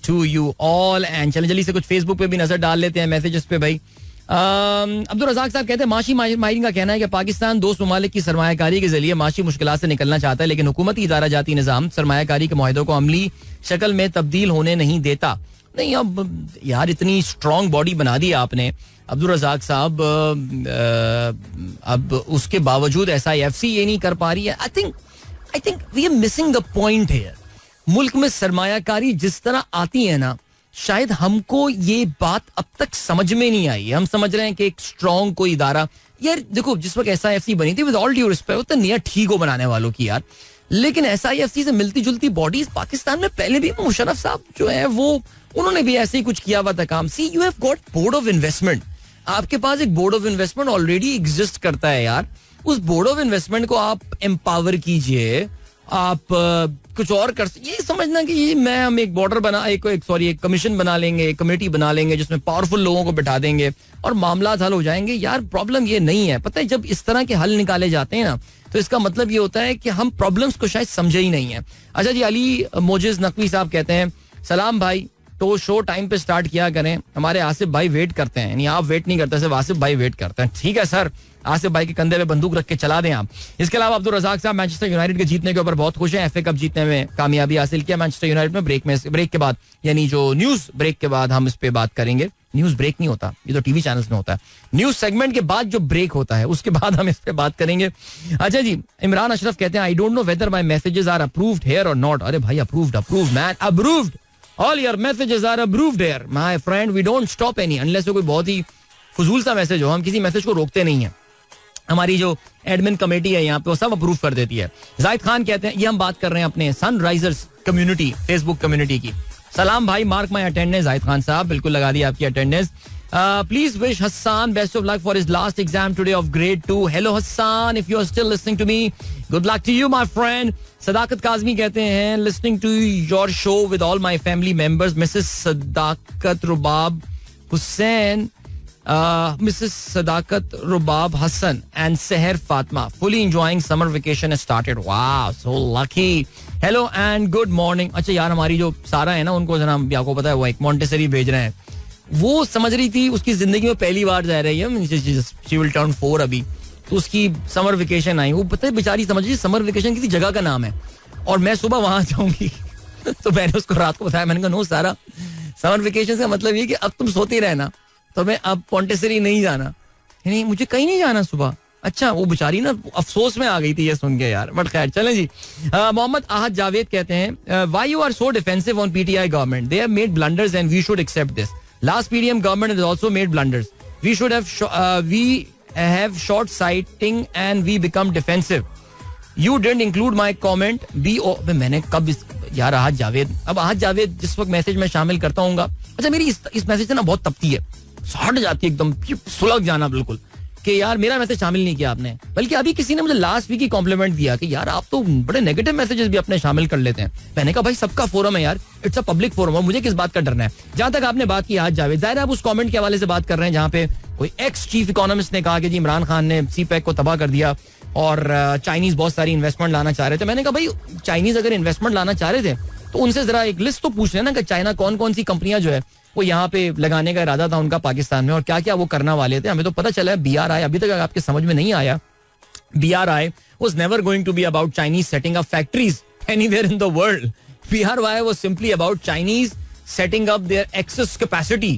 to you all. And चलें जल्दी से कुछ फेसबुक पे भी नजर डाल लेते हैं मैसेजेस पे भाई. अब्दुल रज़ाक साहब कहते हैं माशी माहिरीन का कहना है कि पाकिस्तान दोस्त ममालिक की सरमायाकारी के जरिए माशी मुश्किलात से निकलना चाहता है, लेकिन हुकूमती इदारा जाती निज़ाम सरमायाकारी के मुआहदों को अमली शक्ल में तब्दील होने नहीं देता. नहीं अब यार इतनी स्ट्रॉन्ग बॉडी बना दी आपने अब्दुल रज़ाक साहब, अब उसके बावजूद SIFC ये नहीं कर पा रही है. I think we are missing the point here. मुल्क में सरमायाकारी जिस तरह आती है ना, शायद हमको ये बात अब तक समझ में नहीं आई. हम समझ रहे हैं कि एक स्ट्रॉन्ग कोई इदारा, यार देखो जिस वक्त SIFC बनी थी, विद ऑल ड्यू रिस्पेक्ट, नया ठीक हो बनाने वालों की यार, लेकिन SIFC से मिलती जुलती बॉडीज पाकिस्तान में पहले भी, मुशर्रफ साहब जो है वो उन्होंने भी ऐसे ही कुछ किया हुआ था काम. See you have got board of investment, आपके पास एक board of investment already exist करता है यार. उस बोर्ड ऑफ इन्वेस्टमेंट को आप एम्पावर कीजिए, आप कुछ और कर, ये समझना कि ये हम एक बॉर्डर बना एक कमीशन बना लेंगे, एक कमेटी बना लेंगे जिसमें पावरफुल लोगों को बिठा देंगे और मामला हल हो जाएंगे. यार प्रॉब्लम ये नहीं है. पता है जब इस तरह के हल निकाले जाते हैं ना तो इसका मतलब ये होता है कि हम प्रॉब्लम्स को शायद समझे ही नहीं है. अच्छा जी, अली मोजिज नकवी साहब कहते हैं सलाम भाई, तो शो टाइम पे स्टार्ट किया करें, हमारे आसिफ भाई वेट करते हैं. यानी आप वेट नहीं करते, सिर्फ आसिफ भाई वेट करते हैं. ठीक है सर, आसिफ भाई के कंधे पे बंदूक रख के चला दें आप. इसके अलावा अब्दुल रज़ाक साहब मैनचेस्टर यूनाइटेड के जीतने के ऊपर बहुत खुश हैं. एफए कप जीतने में कामयाबी हासिल किया मैनचेस्टर यूनाइटेड में. ब्रेक के बाद, यानी जो न्यूज ब्रेक के बाद हम इस पे बात करेंगे. न्यूज ब्रेक नहीं होता, ये तो टीवी चैनल्स में होता है. न्यूज सेगमेंट के बाद जो ब्रेक होता है उसके बाद हम इस पे बात करेंगे. अच्छा जी, इमरान अशरफ कहते हैं I don't know whether my messages are approved here और नॉट. अरे भाई approved man, approved. All your messages are approved here, my friend. We don't stop any unless कोई बहुत ही फजूल सा मैसेज हो. हम किसी मैसेज को रोकते नहीं है. हमारी जो एडमिन कमेटी है यहाँ पे वो सब अप्रूव कर देती है. जाहिद खान कहते हैं, ये हम बात कर रहे हैं अपने सनराइजर्स कम्युनिटी फेसबुक कम्युनिटी की. सलाम भाई, mark my attendance. Zahid Khan sahab बिल्कुल लगा दी आपकी attendance. Please wish Hassan best of luck for his last exam today of grade 2. Hello Hassan, if you are still listening to me, good luck to you my friend. Sadaqat Kazmi कहते हैं listening to your show with all my family members. Mrs Sadaqat Rubab Hussain, Mrs Sadaqat Rubab Hassan and Sehar Fatima fully enjoying summer vacation has started. Wow, so lucky. Hello and good morning. अच्छा यार, हमारी जो सारा है ना, उनको जना आपको पता है वो एक मॉन्टेसरी भेज रहे हैं. वो समझ रही थी उसकी जिंदगी में पहली बार जा रही है, शी विल टर्न 4 अभी, तो उसकी समर वेकेशन आई. वो पता है बेचारी समझ रही समर वेकेशन किसी जगह का नाम है और मैं सुबह वहां जाऊंगी. तो मैंने उसको रात को बताया, मैंने कहा नो सारा, समर वेकेशन का मतलब ये कि अब तुम सोती रहना, तो मैं अब पॉन्टेसरी नहीं जाना, नहीं मुझे कहीं नहीं जाना सुबह. अच्छा, वो बेचारी ना अफसोस में आ गई थी ये सुन के यार, बट खैर चलें जी. मोहम्मद आहद जावेद कहते हैं why you are so defensive on PTI government, they have made blunders and we should accept this. Last PDM government has also made blunders. We should have short sighting and we become defensive. You didn't include my comment. मैंने कब यार आहद जावेद, अब आहद जावेद जिस वक्त message में शामिल करता हूँ. अच्छा, मेरी इस मैसेज से ना बहुत तपती है, हट जाती है एकदम, सुलग जाना बिल्कुल कि यार मेरा मैसेज शामिल नहीं किया आपने. बल्कि अभी किसी ने मुझे लास्ट वीक ही कॉम्प्लीमेंट दिया कि यार आप तो बड़े नेगेटिव मैसेजेस भी अपने शामिल कर लेते हैं. मैंने कहा भाई सबका फोरम है यार, इट्स अ पब्लिक फोरम, और मुझे किस बात का डरना है. जहां तक आपने बात की आज जावेद, जाहिर है आप उस कमेंट के हवाले से बात कर रहे हैं जहां पे कोई एक्स चीफ इकोनॉमिस्ट ने कहा कि जी इमरान खान ने सीपैक को तबाह कर दिया और चाइनीज बहुत सारी इन्वेस्टमेंट लाना चाह रहे थे. मैंने कहा भाई चाइनीज अगर इन्वेस्टमेंट लाना चाह रहे थे तो उनसे जरा एक लिस्ट तो पूछ लेना कि चाइना कौन कौन सी कंपनियां जो है वो यहाँ पे लगाने का इरादा था उनका पाकिस्तान में और क्या क्या वो करना वाले थे. हमें तो पता चला है BRI, अभी तक आपके समझ में नहीं आया, BRI was never going to be about Chinese setting up factories anywhere in the world. BRI was simply about Chinese setting up their excess capacity.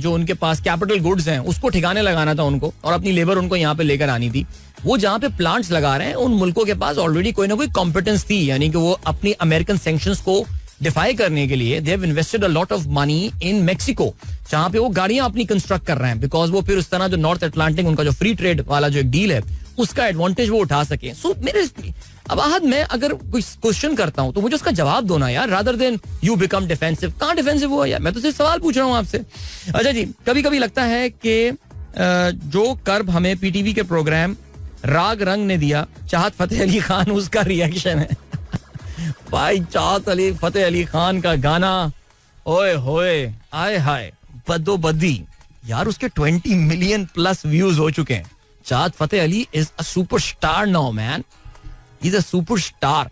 जो उनके पास कैपिटल गुड्स हैं उसको ठिकाने लगाना था उनको और अपनी लेबर उनको यहाँ पे लेकर आनी थी. वो जहाँ पे प्लांट्स लगा रहे हैं उन मुल्कों के पास ऑलरेडी कोई ना कोई कॉम्पिटेंस थी, यानी कि वो अपनी अमेरिकन सैंक्शंस को डिफाई करने के लिए they have invested a lot of money in Mexico, जहां पे वो गाड़ियां अपनी कंस्ट्रक्ट कर रहे हैं बिकॉज वो फिर उस तरह जो नॉर्थ अटलांटिक उनका जो फ्री ट्रेड वाला जो एक डील है उसका एडवांटेज वो उठा सके. सो मेरे अब आहद मैं अगर कोई क्वेश्चन करता हूं तो मुझे उसका जवाब दो ना यार, rather than you become defensive. कहां डिफेंसिव हुआ यार, मैं तो सिर्फ सवाल पूछ रहा हूं आपसे. अच्छा जी, कभी कभी लगता है कि जो कर्ब हमें पीटीवी के प्रोग्राम राग रंग ने दिया, चाहत फतेह अली खान उसका रिएक्शन है. भाई चाहत अली फतेह अली खान का गाना ओए होए आए हाय बदो बदी यार, उसके 20 मिलियन प्लस व्यूज हो चुके हैं. Chahat Fateh Ali is a superstar now man, he is a superstar.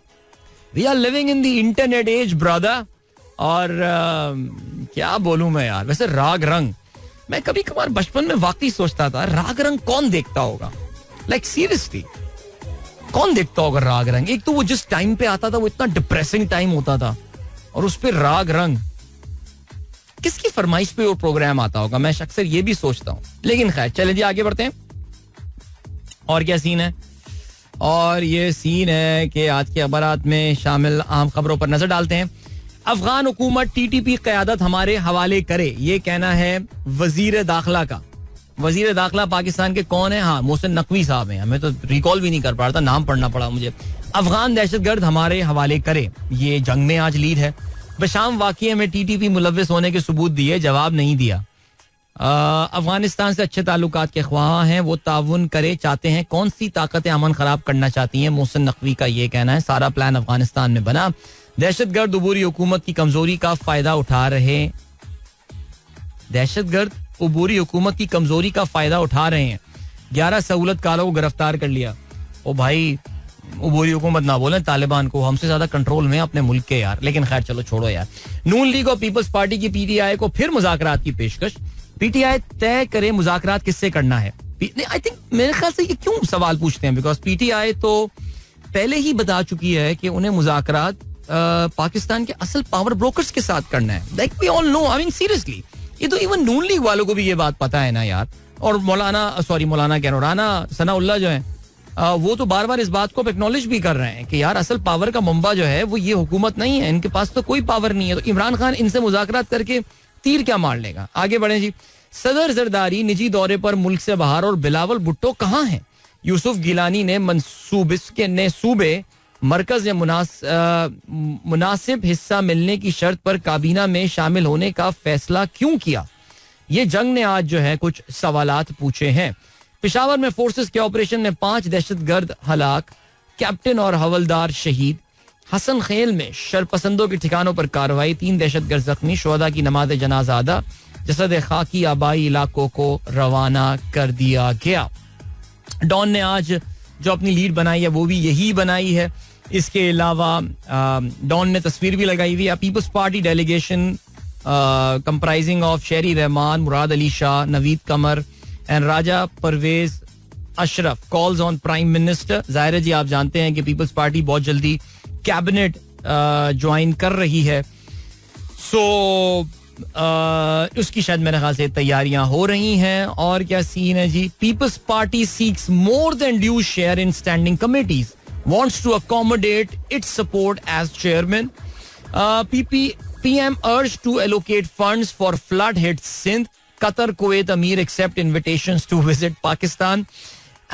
We are living in the internet age brother. और क्या बोलूं मैं यार. वैसे राग रंग मैं कभी कभार बचपन में वाकई सोचता था राग रंग कौन देखता होगा, लाइक सीरियसली कौन देखता होगा राग रंग. एक तो वो जिस टाइम पे आता था वो इतना डिप्रेसिंग टाइम होता था और उस पे राग रंग, किसकी फरमाइश पे वो प्रोग्राम आता होगा, मैं अक्सर ये भी सोचता हूँ. लेकिन खैर चले जी आगे बढ़ते हैं. और क्या सीन है, और ये सीन है कि आज के अखबारात में शामिल आम खबरों पर नजर डालते हैं. अफगान हुकूमत TTP क़यादत हमारे हवाले करे, ये कहना है वजीर दाखिला का. वजीर दाखिला पाकिस्तान के कौन है? हाँ, मोहसिन नकवी साहब हैं. हमें तो रिकॉल भी नहीं कर पा रहा था, नाम पढ़ना पड़ा मुझे. अफगान दहशतगर्द हमारे हवाले करे, ये जंग में आज लीड है. बशाम वाक़िए में TTP मुलव्विस होने के सबूत दिए, जवाब नहीं दिया. अफगानिस्तान से अच्छे ताल्लुकात के ख्वाह हैं, वो ताउन करे चाहते हैं, कौन सी ताकतें अमन खराब करना चाहती हैं, मोहसिन नकवी का ये कहना है. सारा प्लान अफगानिस्तान में बना. दहशतगर्द उबूरी हुकूमत की कमजोरी का फायदा उठा रहे. दहशतगर्द उबूरी हुकूमत की कमजोरी का फायदा उठा रहे हैं. 11 सहूलतकारों को गिरफ्तार कर लिया. ओ भाई, उबूरी हुकूमत ना बोले तालिबान को, हमसे ज्यादा कंट्रोल में अपने मुल्क के यार. लेकिन खैर चलो छोड़ो यार. नून लीग और पीपल्स पार्टी की पीटीआई को फिर मुज़ाकरात की पेशकश. पीटीआई तय करे मुज़ाकरात किससे करना है. आई थिंक मेरे ख्याल से ये क्यों सवाल पूछते हैं, बिकॉज पीटीआई तो पहले ही बता चुकी है कि उन्हें मुज़ाकरात पाकिस्तान के असल पावर ब्रोकर्स के साथ करना है. Like we all know, I mean seriously, ये तो इवन नून लीग वालों को भी ये बात पता है ना यार. और मौलाना कह रहा, राना सनाउल्लाह जो है वो तो बार बार इस बात को एक्नॉलेज भी कर रहे हैं कि यार असल पावर का मंबा जो है वो ये हुकूमत नहीं है, इनके पास तो कोई पावर नहीं है. तो इमरान खान इनसे मुज़ाकरात करके तीर क्या मार लेगा. आगे बढ़े जी. सदर जरदारी निजी दौरे पर मुल्क से बाहर और बिलावल भुट्टो कहाँ हैं. यूसुफ गिलानी ने सूबे मरकज या मुनासिब हिस्सा मिलने की शर्त पर काबीना में शामिल होने का फैसला क्यों किया. ये जंग ने आज जो है कुछ सवालात पूछे हैं. पेशावर में फोर्सेस के ऑपरेशन में 5 दहशतगर्द हलाक, कैप्टन और हवलदार शहीद. हसन खेल में शरपसंदों के ठिकानों पर कार्रवाई, 3 दहशतगर्द जख्मी. शुहदा की नमाज जनाजा अदा, जसद खाकी आबाई इलाकों को रवाना कर दिया गया. डॉन ने आज जो अपनी लीड बनाई है वो भी यही बनाई है. इसके अलावा डॉन ने तस्वीर भी लगाई हुई है. Peoples Party delegation comprising of Sherry Rehman, Murad Ali Shah, Naveed Qamar and Raja Pervaiz Ashraf calls on prime minister. जाहिर है जी, आप जानते हैं कि पीपल्स पार्टी बहुत जल्दी कैबिनेट ज्वाइन कर रही है. सो उसकी शायद मेरे ख्याल से तैयारियां हो रही हैं. और क्या सीन है जी. Peoples Party seeks more than due share in standing committees, wants to accommodate its support as chairman. PM urged to allocate funds for flood hit Sindh. Qatar, Kuwait Amir accept invitations to visit Pakistan.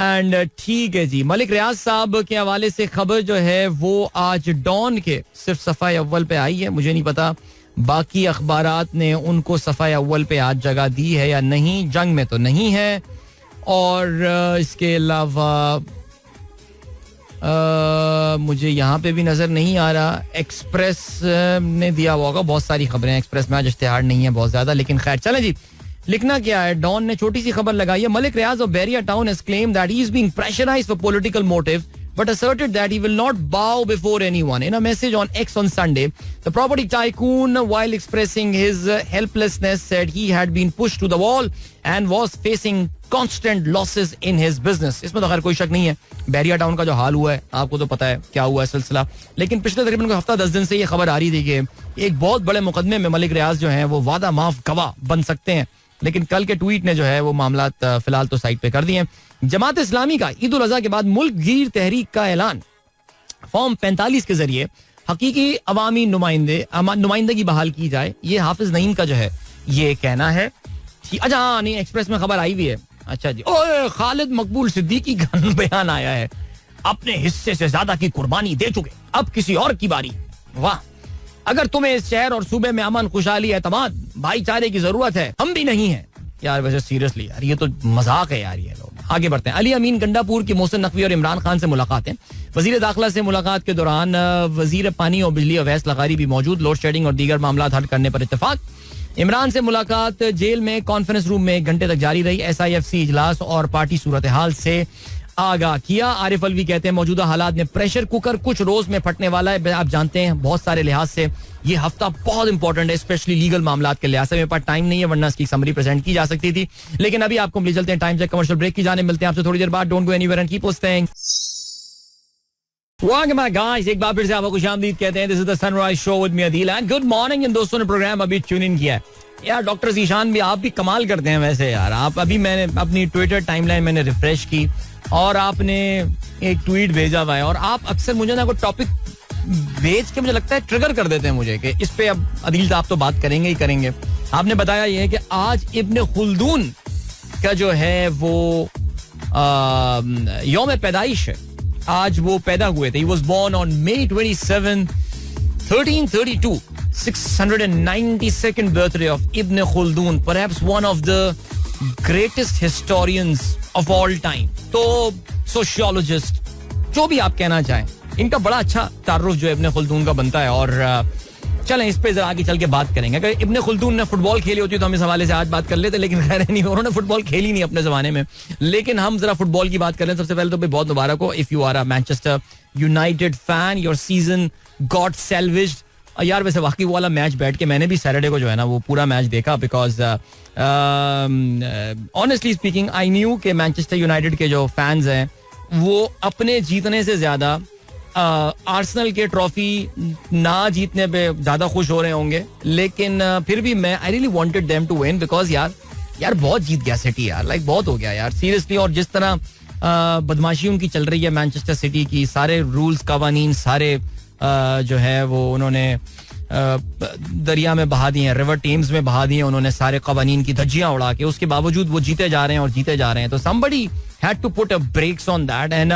And ठीक है जी, मलिक रियाज साहब के हवाले से खबर जो है वो आज डॉन के सिर्फ सफ़ा अव्वल पे आई है. मुझे नहीं पता बाकी अखबारात ने उनको सफ़ा अव्वल पे आज जगह दी है या नहीं. जंग में तो नहीं है. और इसके अलावा मुझे यहाँ पे भी नजर नहीं आ रहा. एक्सप्रेस ने दिया हुआ होगा. बहुत सारी खबरें एक्सप्रेस में आज इश्तिहार नहीं है बहुत ज्यादा, लेकिन खैर चलें जी. लिखना क्या है, डॉन ने छोटी सी खबर लगाई है. Malik Riaz of Bahria Town has claimed that he is being pressurised for political motive but asserted that he will not bow before anyone. In a message on X on Sunday, the property tycoon, while expressing his helplessness, said he had been pushed to the wall and was facing constant losses in his business. इसमें तो खैर कोई शक नहीं है. Bairiya town का जो हाल हुआ है आपको तो पता है क्या हुआ है सिलसिला. लेकिन पिछले तकरीबन कोई हफ्ता 10 दिन से ये खबर आ रही थी कि एक बहुत बड़े मुकदमे में मलिक रियाज जो है वो वादा माफ गवाह बन सकते हैं. लेकिन कल के ट्वीट ने जो है वो मामला फिलहाल तो साइड पे कर दिए. जमात इस्लामी का ईद उल अज़हा के बाद मुल्क गिर तहरीक का ऐलान. फॉर्म 45 के जरिए हकीकी अवामी नुमाइंदगी बहाल की जाए. ये हाफिज नईम का जो है ये कहना है. अच्छा हाँ, नहीं एक्सप्रेस में खबर आई हुई है. अच्छा जी. ओए, खालिद मकबूल सिद्दीकी का बयान आया है. अपने हिस्से से ज्यादा की कुर्बानी दे चुके, अब किसी और की बारी. वाह. अगर तुम्हें इस शहर और सूबे में अमन, खुशहाली, एतमाद, भाईचारे की जरूरत है, हम भी नहीं है यार. वैसे सीरियसली यार ये तो मजाक है यार ये लोग. आगे बढ़ते हैं. अली अमीन गंडापुर की मोहसिन नकवी और इमरान खान से मुलाकातें. वजीर दाखिला से मुलाकात के दौरान वजीर पानी और बिजली अवैस लगारी भी मौजूद. लोड शेडिंग और दीगर मामला हल करने पर इत्तेफाक. इमरान से मुलाकात जेल में कॉन्फ्रेंस रूम में 1 घंटे तक जारी रही. SIFC इजलास और पार्टी सूरत हाल से आगाह किया. आरिफ अलवी कहते हैं मौजूदा हालात में प्रेशर कुकर कुछ रोज में फटने वाला है. आप जानते हैं बहुत सारे लिहाज से ये हफ्ता बहुत इंपॉर्टेंट है, स्पेशली लीगल मामलात के लिहाज से. मेरे पास टाइम नहीं है वरना इसकी समरी प्रेजेंट की जा सकती थी, लेकिन अभी आपको ले चलते हैं टाइम से कमर्शियल ब्रेक की जाने. मिलते हैं आपसे थोड़ी देर बाद. Don't go anywhere and keep listening. Guys, एक बार फिर से आपको खुशामदीद कहते हैं. This is the sunrise show with me Adeel and good morning. इन दोस्तों ने प्रोग्राम अभी ट्यून इन किया है यार. डॉक्टर ईशान भी, आप भी कमाल करते हैं वैसे यार. आप अभी मैंने अपनी ट्विटर टाइमलाइन मैंने रिफ्रेश की और आपने एक ट्वीट भेजा हुआ है. और आप अक्सर मुझे ना कोई टॉपिक भेज के मुझे लगता है ट्रिगर कर देते हैं मुझे कि इस पे अब अदील आप तो बात करेंगे ही करेंगे. आपने बताया ये है कि आज इब्ने खुल्दून का जो है वो यौम पैदाइश है. आज वो पैदा हुए थे. He was born on May 27, 1332. 692nd birthday of Ibn Khaldun, perhaps one of the greatest historians of all time. तो sociologist, जो भी आप कहना चाहें, इनका बड़ा अच्छा तारुफ जो इब्न खुल्दून का बनता है. और चलें इस पे जरा आगे चल के बात करेंगे. अगर इब्न खुल्दून ने फुटबॉल खेली होती तो हम इस हवाले से आज बात कर लेते, लेकिन खैर नहीं, उन्होंने फुटबॉल खेली नहीं अपने जमाने में. लेकिन हम जरा फुटबॉल की बात कर लें. सबसे पहले तो बहुत मुबारक हो if you are a Manchester United fan, your season got salvaged. यार वैसे वाकई वो वाला मैच बैठ के मैंने भी सैटरडे को जो है ना वो पूरा मैच देखा, because honestly speaking I knew कि मैनचेस्टर यूनाइटेड के जो फैंस हैं वो अपने जीतने से ज्यादा आर्सेनल के ट्रॉफी ना जीतने पे ज्यादा खुश हो रहे होंगे. लेकिन फिर भी मैं I really wanted them to win, because यार बहुत जीत गया सिटी यार, लाइक बहुत हो गया यार सीरियसली. और जिस तरह बदमाशी उनकी चल रही है मैनचेस्टर सिटी की, सारे रूल्स कवानीन सारे जो है वो उन्होंने दरिया में बहा दिए हैं, रिवर टीम्स में बहा दिए उन्होंने सारे कवानीन की धज्जियां उड़ा के. उसके बावजूद वो जीते जा रहे हैं और जीते जा रहे हैं. तो somebody had to put a brakes on that, and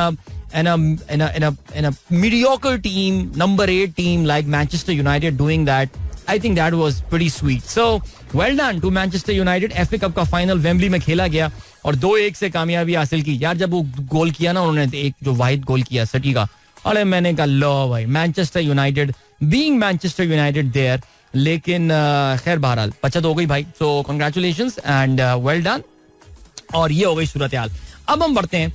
a mediocre team, number 8 team like Manchester United doing that, I think that was pretty sweet. So well done to Manchester United. FA Cup का final Wembley में खेला गया और 2-1 से कामयाबी हासिल की. यार जब वो गोल किया ना उन्होंने, एक जो वाहिद गोल किया सिटी का, अरे मैंने कहा लो भाई Manchester United being Manchester United there. लेकिन खैर बहरहाल बचत हो गई भाई. So congratulations and well done. और ये हो गई सूरत हाल. अब हम बढ़ते हैं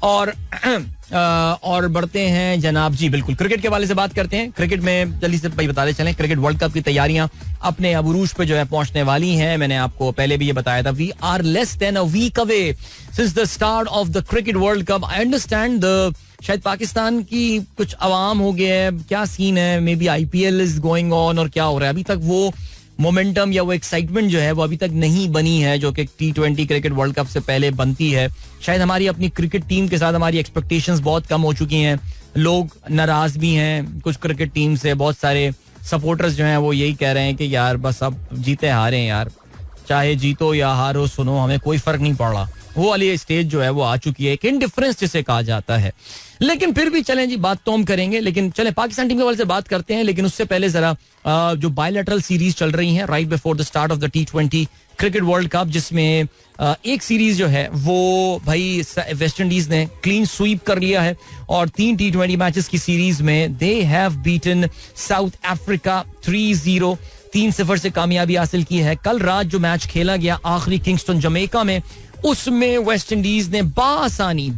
और बढ़ते हैं जनाब जी, बिल्कुल क्रिकेट के हवाले से बात करते हैं. क्रिकेट में जल्दी से भाई बताते चलें, क्रिकेट वर्ल्ड कप की तैयारियां अपने अबरूज पे जो है पहुंचने वाली हैं. मैंने आपको पहले भी ये बताया था, we are less than a week away since the start of the cricket world cup. I understand the शायद पाकिस्तान की कुछ अवाम हो गया है, क्या सीन है, may be IPL is going on और क्या हो रहा है. अभी तक वो मोमेंटम या वो एक्साइटमेंट जो है वो अभी तक नहीं बनी है जो कि T20 क्रिकेट वर्ल्ड कप से पहले बनती है. शायद हमारी अपनी क्रिकेट टीम के साथ हमारी एक्सपेक्टेशंस बहुत कम हो चुकी हैं. लोग नाराज भी हैं कुछ क्रिकेट टीम से. बहुत सारे सपोर्टर्स जो हैं वो यही कह रहे हैं कि यार बस अब जीते हारे यार, चाहे जीतो या हारो सुनो हमें कोई फर्क नहीं पड़ रहा. वो वाली स्टेज जो है वो आ चुकी है, एक इंडिफरेंस जिसे कहा जाता है. लेकिन फिर भी चलें जी, बात तो हम करेंगे, लेकिन चलें पाकिस्तान टीम के हवाले से बात करते हैं. लेकिन उससे पहले जरा जो बायलैटरल सीरीज चल रही हैं right before the start of the T20 cricket world cup, जिसमें एक सीरीज जो है वो भाई वेस्ट इंडीज ने क्लीन स्वीप कर लिया है और 3 T20 मैचेस की सीरीज में they have beaten south Africa 3-0, 3-0 से कामयाबी हासिल की है. कल रात जो मैच खेला गया आखिरी किंगस्टन जमैका में, उसमें वेस्ट इंडीज ने बाआसानी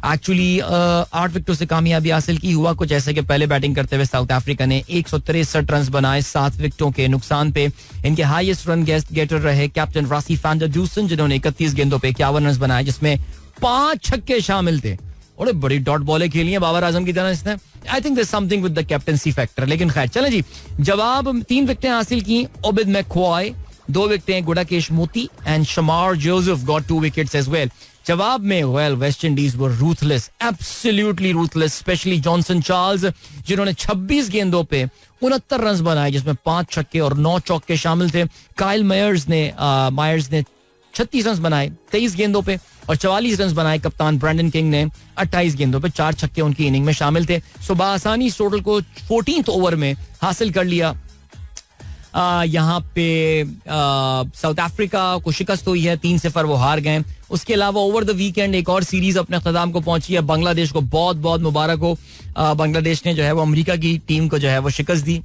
एक्चुअली 8 विकेटों से कामयाबी हासिल की. हुआ कुछ ऐसे कि पहले बैटिंग करते हुए साउथ अफ्रीका ने 163 रन बनाए 7 विकेटों के नुकसान पे. इनके हाईएस्ट रन गेटर रहे कैप्टन रासी फैन डर ड्यूसन, जिन्होंने 31 गेंदों पे 51 रन बनाए, जिसमें 5 छक्के शामिल थे. और बड़ी डॉट बॉलें खेली हैं बाबर आजम की तरह इसने. I think there something with the captaincy factor. लेकिन खैर चलें जी, जवाब 3 विकेटें हासिल की ओबिद मैकक्वाय, 2 विकेटें Gudakesh Motie and Shamar Joseph got 2 wickets as well. जवाब में well West Indies were ruthless, absolutely ruthless, especially Johnson Charles, जिन्होंने 26 गेंदों पे 69 रन बनाए, जिसमें 5 छक्के और 9 चौके शामिल थे. काइल मायर्स ने 36 रन बनाए 23 गेंदों पे और 44 रन बनाए. कप्तान ब्रैंडन किंग ने 28 गेंदों पे 4 छक्के उनकी इनिंग में शामिल थे. सो बासानी इस टोटल को 14th ओवर में हासिल कर लिया. यहाँ पे साउथ अफ्रीका को शिकस्त हुई है, 3-0 वो हार गए. उसके अलावा ओवर द वीकेंड एक और सीरीज अपने अख्ताम को पहुंची है. बांग्लादेश को बहुत बहुत मुबारक हो. बांग्लादेश ने जो है वो अमेरिका की टीम को जो है वो शिकस्त दी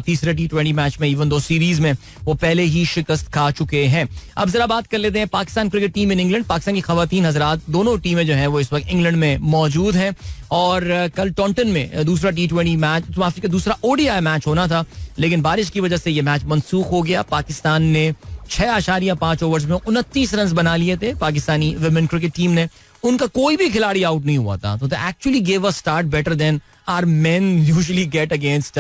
तीसरे T20 मैच में, इवन दो सीरीज में वो पहले ही शिकस्त खा चुके हैं. अब जरा बात कर लेते हैं Pakistan cricket team in England. Pakistan की खवातीन हजरात दोनों टीमें जो है वो इस वक्त इंग्लैंड में मौजूद हैं और कल टॉन्टन में दूसरा T20 मैच, दूसरा ODI मैच होना था, लेकिन बारिश की वजह से ये मैच मनसूख हो गया. पाकिस्तान ने 6.5 ओवर्स में 29 रन बना लिए थे. पाकिस्तानी वुमेन क्रिकेट टीम ने, उनका कोई भी खिलाड़ी आउट नहीं हुआ था, तो they actually gave a start better than our men usually get against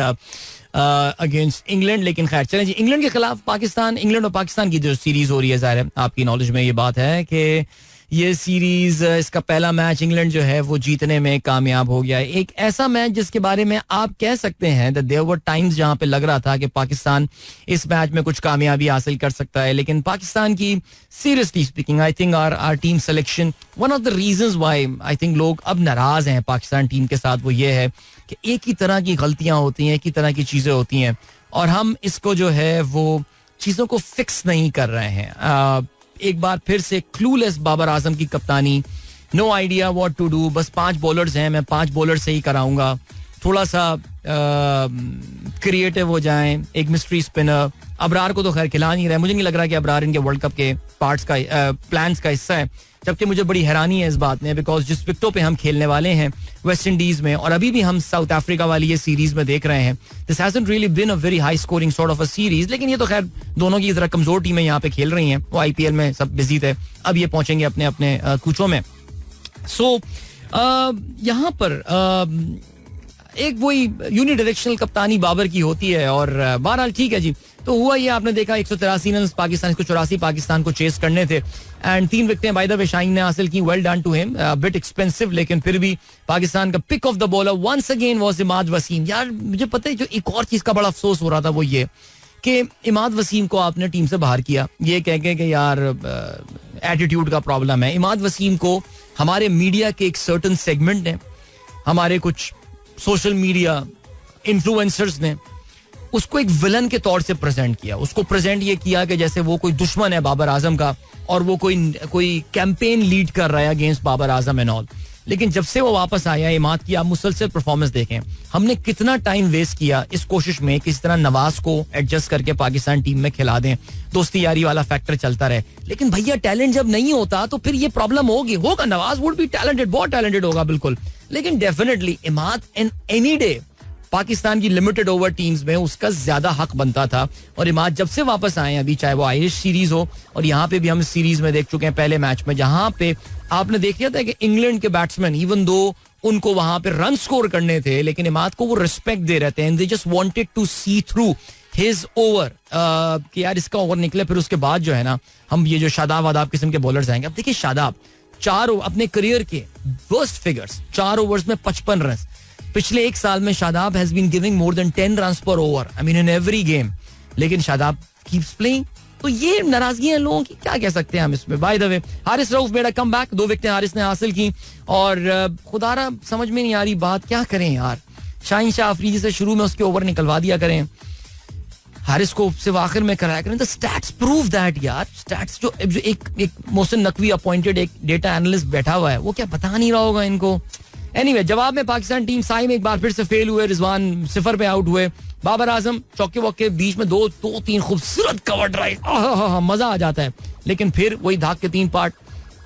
England. लेकिन खैर चलें जी, इंग्लैंड के खिलाफ पाकिस्तान, इंग्लैंड और पाकिस्तान की जो सीरीज हो रही है, जाहिर है आपकी नॉलेज में ये बात है कि ये सीरीज, इसका पहला मैच इंग्लैंड जो है वो जीतने में कामयाब हो गया. एक ऐसा मैच जिसके बारे में आप कह सकते हैं दैट देयर वर टाइम्स जहां पे लग रहा था कि पाकिस्तान इस मैच में कुछ कामयाबी हासिल कर सकता है, लेकिन पाकिस्तान की seriously speaking I think our team selection, one of the reasons why I think लोग अब नाराज हैं पाकिस्तान टीम के साथ, वो ये है कि एक ही तरह की गलतियां होती हैं, एक ही तरह की चीजें होती हैं और हम इसको जो है वो चीजों को फिक्स नहीं कर रहे हैं. एक बार फिर से क्लूलेस बाबर आजम की कप्तानी, no idea what to do. बस 5 बॉलर्स हैं, मैं 5 बॉलर से ही कराऊंगा. थोड़ा सा क्रिएटिव हो जाएं, एक मिस्ट्री स्पिनर. अबरार को तो खैर खिला नहीं रहे, मुझे नहीं लग रहा कि अबरार इनके वर्ल्ड कप के पार्ट्स का प्लान्स का हिस्सा है, जबकि मुझे बड़ी हैरानी है इस बात में बिकॉज जिस विकेटों पे हम खेलने वाले हैं वेस्ट इंडीज में और अभी भी हम साउथ अफ्रीका वाली ये सीरीज में देख रहे हैं, this hasn't really been a very high scoring sort of a series. लेकिन ये तो खैर दोनों की जरा कमजोर टीमें यहाँ पे खेल रही हैं, वो आईपीएल में सब बिजी थे, अब ये पहुंचेंगे अपने अपने कूचों में. सो यहाँ पर एक वही यूनिडायरेक्शनल कप्तानी बाबर की होती है और बहरहाल ठीक है जी. तो हुआ ये, आपने देखा 183 रन पाकिस्तान को 84 पाकिस्तान को चेस करने थे एंड 3 विकेटें बाय द वे शाहीन ने हासिल की. Well done to him, bit expensive, लेकिन फिर भी पाकिस्तान का pick of the bowler once again was Imad Wasim. यार मुझे पता है जो एक और चीज का बड़ा अफसोस हो रहा था वो ये कि इमाद वसीम को आपने टीम से बाहर किया ये कह के कि यार एटीट्यूड का प्रॉब्लम है. इमाद वसीम को हमारे मीडिया के एक सर्टन सेगमेंट ने, हमारे कुछ सोशल मीडिया इन्फ्लुएंसर्स ने उसको एक विलन के तौर से प्रेजेंट किया. उसको प्रेजेंट ये किया कि जैसे वो कोई दुश्मन है बाबर आजम का और वो कोई कैंपेन लीड कर रहा है against Babar Azam and all. लेकिन जब से वो वापस आया इमाद की आप मुसलसल परफॉर्मेंस देखें, हमने कितना टाइम वेस्ट किया इस कोशिश में किस तरह नवाज को एडजस्ट करके पाकिस्तान टीम में खिला दें, दोस्ती यारी वाला फैक्टर चलता रहे. लेकिन भैया टैलेंट जब नहीं होता तो फिर ये प्रॉब्लम होगा. नवाज वुड बी टैलेंटेड, बहुत टैलेंटेड होगा बिल्कुल, लेकिन definitely Imad in any day Pakistan की लिमिटेड ओवर टीम्स में उसका ज्यादा हक बनता था. और इमाद जब से वापस आए अभी, चाहे वो आयरिश सीरीज हो और यहाँ पे भी हम सीरीज में देख चुके हैं पहले मैच में, जहां पे आपने देख लिया था कि इंग्लैंड के बैट्समैन इवन दो उनको वहां पे रन स्कोर करने थे लेकिन इमाद को वो रिस्पेक्ट दे रहे थे and they just wanted to see through his over कि यार इसका ओवर निकले. फिर उसके बाद जो है ना हम ये जो शादाब वादाब किस्म के बॉलर्स आएंगे. अब देखिए शादाब 4 अपने करियर के वर्स्ट फिगर्स, 4 ओवर्स में 55 रन. पिछले 1 साल में Shadab has been giving more than 10 runs per over, I mean in every game. लेकिन शादाब कीप्स प्लेइंग. तो ये नाराजगी है लोगों की, क्या कह सकते हैं हम इसमें. By the way Haris Rauf made a comeback, 2 विकेटें हारिस ने हासिल की और खुदारा समझ में नहीं आ रही बात, क्या करें यार. शाहीन शाह अफरीदी से शुरू में उसके ओवर निकलवा दिया करें, हारिस को सिर्फ आखिर में कराया करें. द स्टैट्स प्रूव दैट यार. स्टैट्स जो एक मोहसिन नकवी अपॉइंटेड एक डेटा एनालिस्ट बैठा हुआ है वो क्या बता नहीं रहा होगा इनको. एनीवे जवाब में पाकिस्तान टीम साई में एक बार फिर से फेल हुए. रिजवान 0 पे आउट हुए. बाबर आजम चौके वक्के बीच में 2-3 खूबसूरत कवर ड्राइव, मजा आ जाता है. लेकिन फिर वही धाक के 3 पार्ट,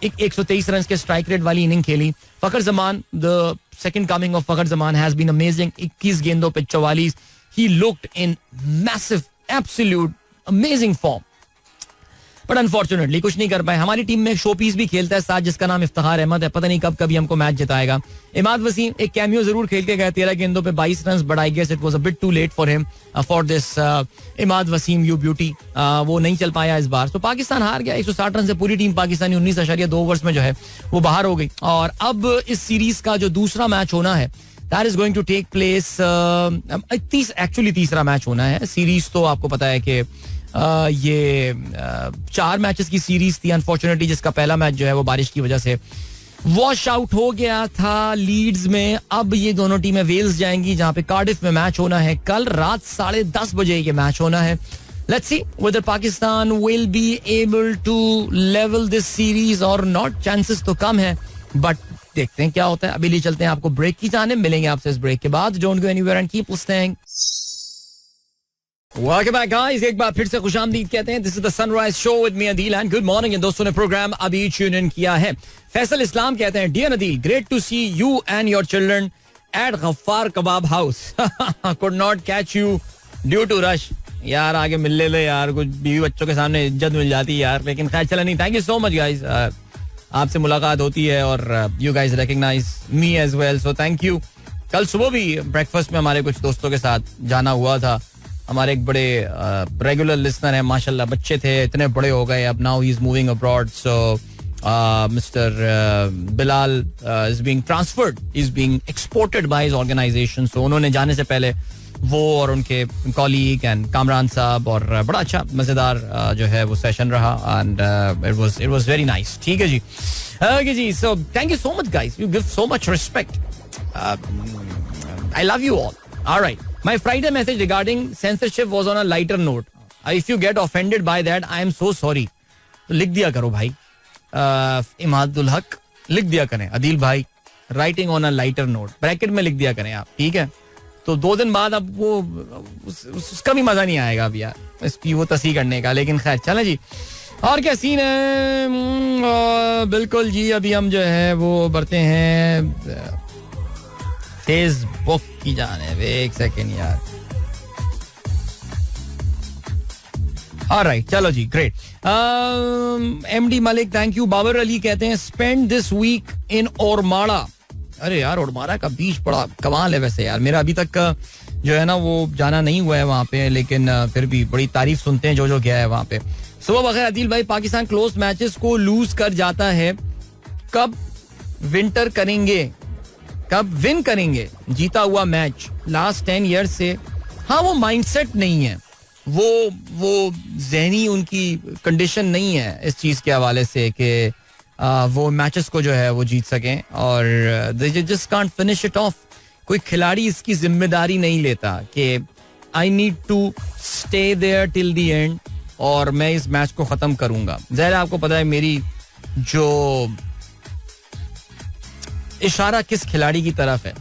123 रन के स्ट्राइक रेट वाली इनिंग खेली. Fakhar Zaman, the second coming of Fakhar Zaman has been amazing. 21 गेंदों पे 44. He looked in massive absolute amazing form. But unfortunately कुछ नहीं कर पाए. हमारी टीम में शो पीस भी खेलता है साथ जिसका नाम इफ्तिखार अहमद है, पता नहीं कब कभी हमको मैच जिताएगा. इमाद वसीम एक कैमियो जरूर खेल के गए, 13 गेंदों पे 22 run, but I guess it was a bit too late for him for this Imad Wasim you beauty. वो नहीं चल पाया इस बार. तो पाकिस्तान हार गया 160 रन से. पूरी टीम पाकिस्तानी 19.2 ओवर्स में जो है वो बाहर हो गई. और अब इस सीरीज का जो दूसरा मैच होना है that is going to take place, actually तीसरा मैच होना है. सीरीज तो आपको पता है कि ये 4 मैचेस की सीरीज थी अनफॉर्चुनेटली, जिसका पहला मैच जो है वो बारिश की वजह से वॉश आउट हो गया था लीड्स में. अब ये दोनों टीमें वेल्स जाएंगी जहां पे कार्डिफ में मैच होना है. कल रात 10:30 बजे ये मैच होना है. Let's see whether Pakistan will be able to level this series और नॉट. चांसेस तो कम है बट देखते हैं क्या होता है. अभी ले चलते हैं आपको ब्रेक की जाने. मिलेंगे आपसे इस ब्रेक के बाद. Don't go anywhere and keep listening. Welcome back guys, एक बार फिर से खुशामदीद कहते हैं. This is the Sunrise Show with me Adil and good morning. दोस्तों ने प्रोग्राम अभी ट्यून इन किया है. फैसल इस्लाम कहते हैं Dear Adil, great to see you and your children at Ghaffar Kebab House. Could not catch you due to rush. यार आगे मिल ले यार, कुछ बीवी बच्चों के सामने इज्जत मिल जाती है यार. लेकिन खैर चला नहीं. Thank you so much guys. आपसे मुलाकात होती है और you guys recognize me as well, so thank you. कल सुबह भी ब्रेकफास्ट में हमारे कुछ दोस्तों के साथ जाना हुआ था. हमारे एक बड़े रेगुलर लिसनर है माशाल्लाह, बच्चे थे इतने बड़े हो गए अब. Now he is moving abroad, so mister Bilal is being transferred, is being exported by his organisation. So उन्होंने जाने से पहले वो और उनके कॉलीग एंड कामरान साहब, और बड़ा अच्छा मजेदार जो है वो सेशन रहा, and it was very nice. ठीक है जी, ओके जी. So thank you so much guys, you give so much respect. I love you all. All right. My Friday message regarding censorship was on a lighter note. If you get offended by that, I am so sorry. तो लिख दिया करो भाई. इमादुल हक लिख दिया करें. अदील भाई writing on a lighter note. Bracket में लिख दिया करें आप, ठीक है. तो 2 दिन बाद अब वो उसका भी मजा नहीं आएगा अब यार, इसकी वो तस्ही करने का. लेकिन खैर चलें जी. और क्या सीन है? बिल्कुल जी, अभी हम जो है वो बढ़ते हैं फेसबुक की जाने. एक सेकेंड यार. ऑलराइट, चलो जी, great. MD Malik thank you. Babar Ali कहते हैं spend this week in Ormara. अरे यार, ओरमाड़ा का बीच बड़ा कमाल है वैसे यार. मेरा अभी तक जो है ना वो जाना नहीं हुआ है वहां पे, लेकिन फिर भी बड़ी तारीफ सुनते हैं जो गया है वहां पे. सुबह बखैर अदील भाई. पाकिस्तान क्लोज मैचेस को लूज कर जाता है, कब विंटर करेंगे, कब विन करेंगे जीता हुआ मैच लास्ट 10 ईयर से. हाँ, वो माइंडसेट नहीं है, वो ज़हनी उनकी कंडीशन नहीं है इस चीज के हवाले से कि वो मैचेस को जो है वो जीत सकें, और they just can't finish it off. कोई खिलाड़ी इसकी जिम्मेदारी नहीं लेता कि I need to stay there till the end और मैं इस मैच को खत्म करूंगा. ज़ाहिर आपको पता है मेरी जो इशारा किस खिलाड़ी की तरफ है.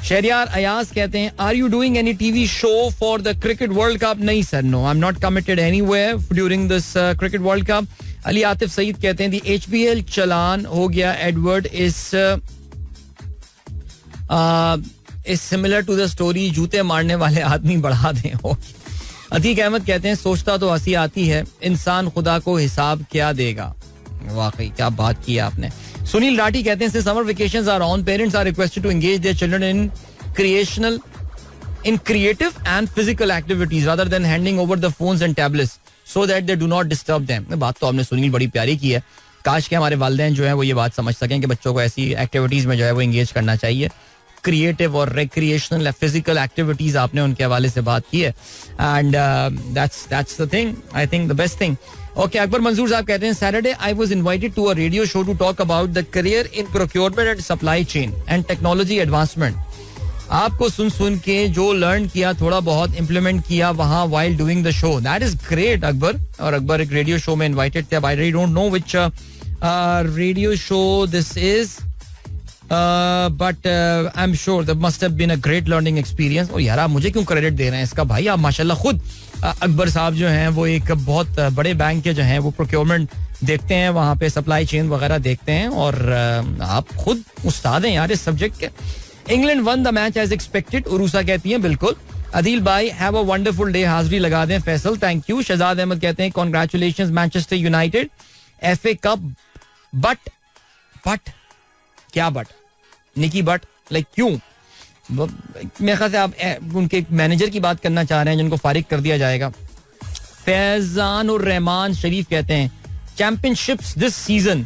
शहरियार अयाज कहते हैं are you doing any TV show for the cricket world cup? नहीं sir, no, I am not committed anywhere during this cricket world cup. Ali Atif Saeed कहते हैं दी HBL चलान हो गया advert is similar to the story जूते मारने वाले आदमी बढ़ा दें. हो. अतीक अहमद कहते हैं सोचता तो हंसी आती है, इंसान खुदा को हिसाब क्या देगा. वाकई क्या बात की आपने. सुनील राठी कहते हैं summer vacations are on, parents are requested to engage their children in creative and physical activities rather than handing over the phones and tablets so that they do not disturb them. बात तो आपने सुनील बड़ी प्यारी की है. काश के हमारे वालिदैन जो है वो ये बात समझ सकें कि बच्चों को ऐसी एक्टिविटीज में जो है वो एंगेज करना चाहिए. क्रिएटिव और रिक्रिएशनल फिजिकल एक्टिविटीज आपने उनके हवाले से बात की है, and that's the thing, I think the best thing. Okay, Akbar Manzoor साहब कहते हैं Saturday I was invited to a radio show to talk about the career in procurement and supply chain and technology advancement. आपको सुन के जो learn किया थोड़ा बहुत इम्प्लीमेंट किया वहां while doing the show. That is great Akbar. और अकबर एक रेडियो शो में इनवाइटेड थे. I don't know which radio show this is, but I am sure that must have been a great learning experience. और यार आप मुझे क्यों क्रेडिट दे रहे हैं इसका भाई? आप माशाल्लाह खुद अकबर साहब जो हैं वो एक बहुत बड़े बैंक के जो हैं वो प्रोक्योरमेंट देखते हैं, वहां पे सप्लाई चेन वगैरह देखते हैं, और आप खुद उस्ताद हैं यार इस सब्जेक्ट के. England won the match as expected, Urusa कहती हैं बिल्कुल. अदील भाई हैव अ वंडरफुल डे, हाजिरी लगा दें. Faisal thank you. शहजाद अहमद कहते हैं congratulations Manchester United FA cup, but क्या बट निकी बट लाइक क्यों? मेरे ख्याल से आप उनके मैनेजर की बात करना चाह रहे हैं जिनको फारिग कर दिया जाएगा. फैजान और रहमान शरीफ कहते हैं championships this season